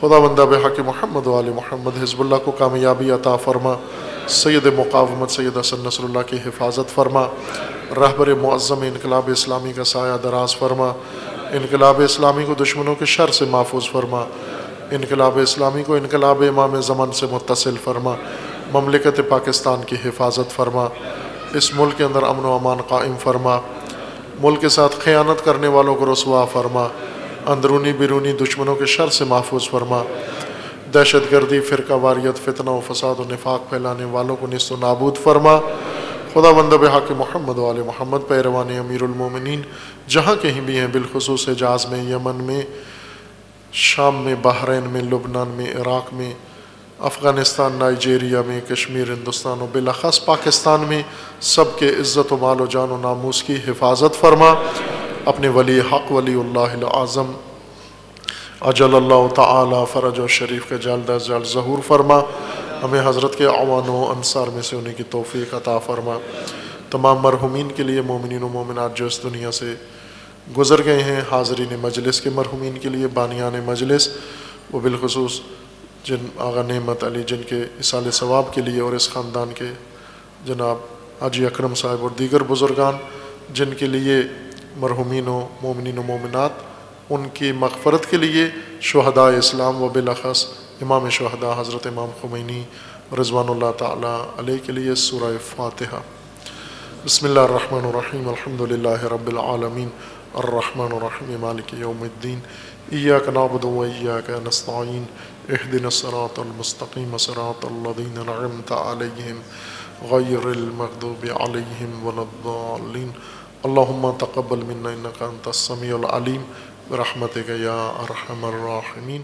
خدا بندہ بحق محمد و آل محمد حزب اللہ کو کامیابی عطا فرما، سید مقاومت سید حسن نصر اللہ کی حفاظت فرما، رہبر معظم انقلاب اسلامی کا سایہ دراز فرما، انقلاب اسلامی کو دشمنوں کے شر سے محفوظ فرما، انقلاب اسلامی کو انقلاب امام زمان سے متصل فرما، مملکت پاکستان کی حفاظت فرما، اس ملک کے اندر امن و امان قائم فرما، ملک کے ساتھ خیانت کرنے والوں کو رسوا فرما، اندرونی بیرونی دشمنوں کے شر سے محفوظ فرما، دہشت گردی، فرقہ واریت، فتنہ و فساد و نفاق پھیلانے والوں کو نیست و نابود فرما۔ خدا بندہ بحق محمد و آل محمد پیروان امیر المومنین جہاں کہیں بھی ہیں، بالخصوص حجاز میں، یمن میں، شام میں، بحرین میں، لبنان میں، عراق میں، افغانستان، نائجیریا میں، کشمیر، ہندوستان و بالاخص پاکستان میں، سب کے عزت و مال و جان و ناموس کی حفاظت فرما۔ اپنے ولی حق ولی اللہ العظم اجل اللہ تعالی فرج و شریف کے جلد از جلد ظہور فرما۔ ہمیں حضرت کے اعوان و انصار میں سے ہونے کی توفیق عطا فرما۔ تمام مرحومین کے لیے، مومنین و مومنات جو اس دنیا سے گزر گئے ہیں، حاضرین مجلس کے مرحومین کے لیے، بانیان مجلس و بالخصوص جن آغا نعمت علی جن کے اصال ثواب کے لیے، اور اس خاندان کے جناب حاجی اکرم صاحب اور دیگر بزرگان جن کے لیے مرحومین و مومنین و مومنات، ان کی مغفرت کے لیے شہداء اسلام و بالاخص امام شہداء حضرت امام خمینی رضوان اللہ تعالی علیہ کے لیے سورہ فاتحہ۔ بسم اللہ الرحمن الرحیم، الحمد للہ رب العالمین، الرحمن الرحیم، مالک یوم الدین، ایاک نعبد و ایاک نستعین، اہدنا الصراط المستقیم، صراط الذین انعمت علیہم غیر المغضوب علیہم ولا الضالین۔ اللہم تقبل منا انک انت السمیع العلیم برحمتک یا ارحم الراحمین۔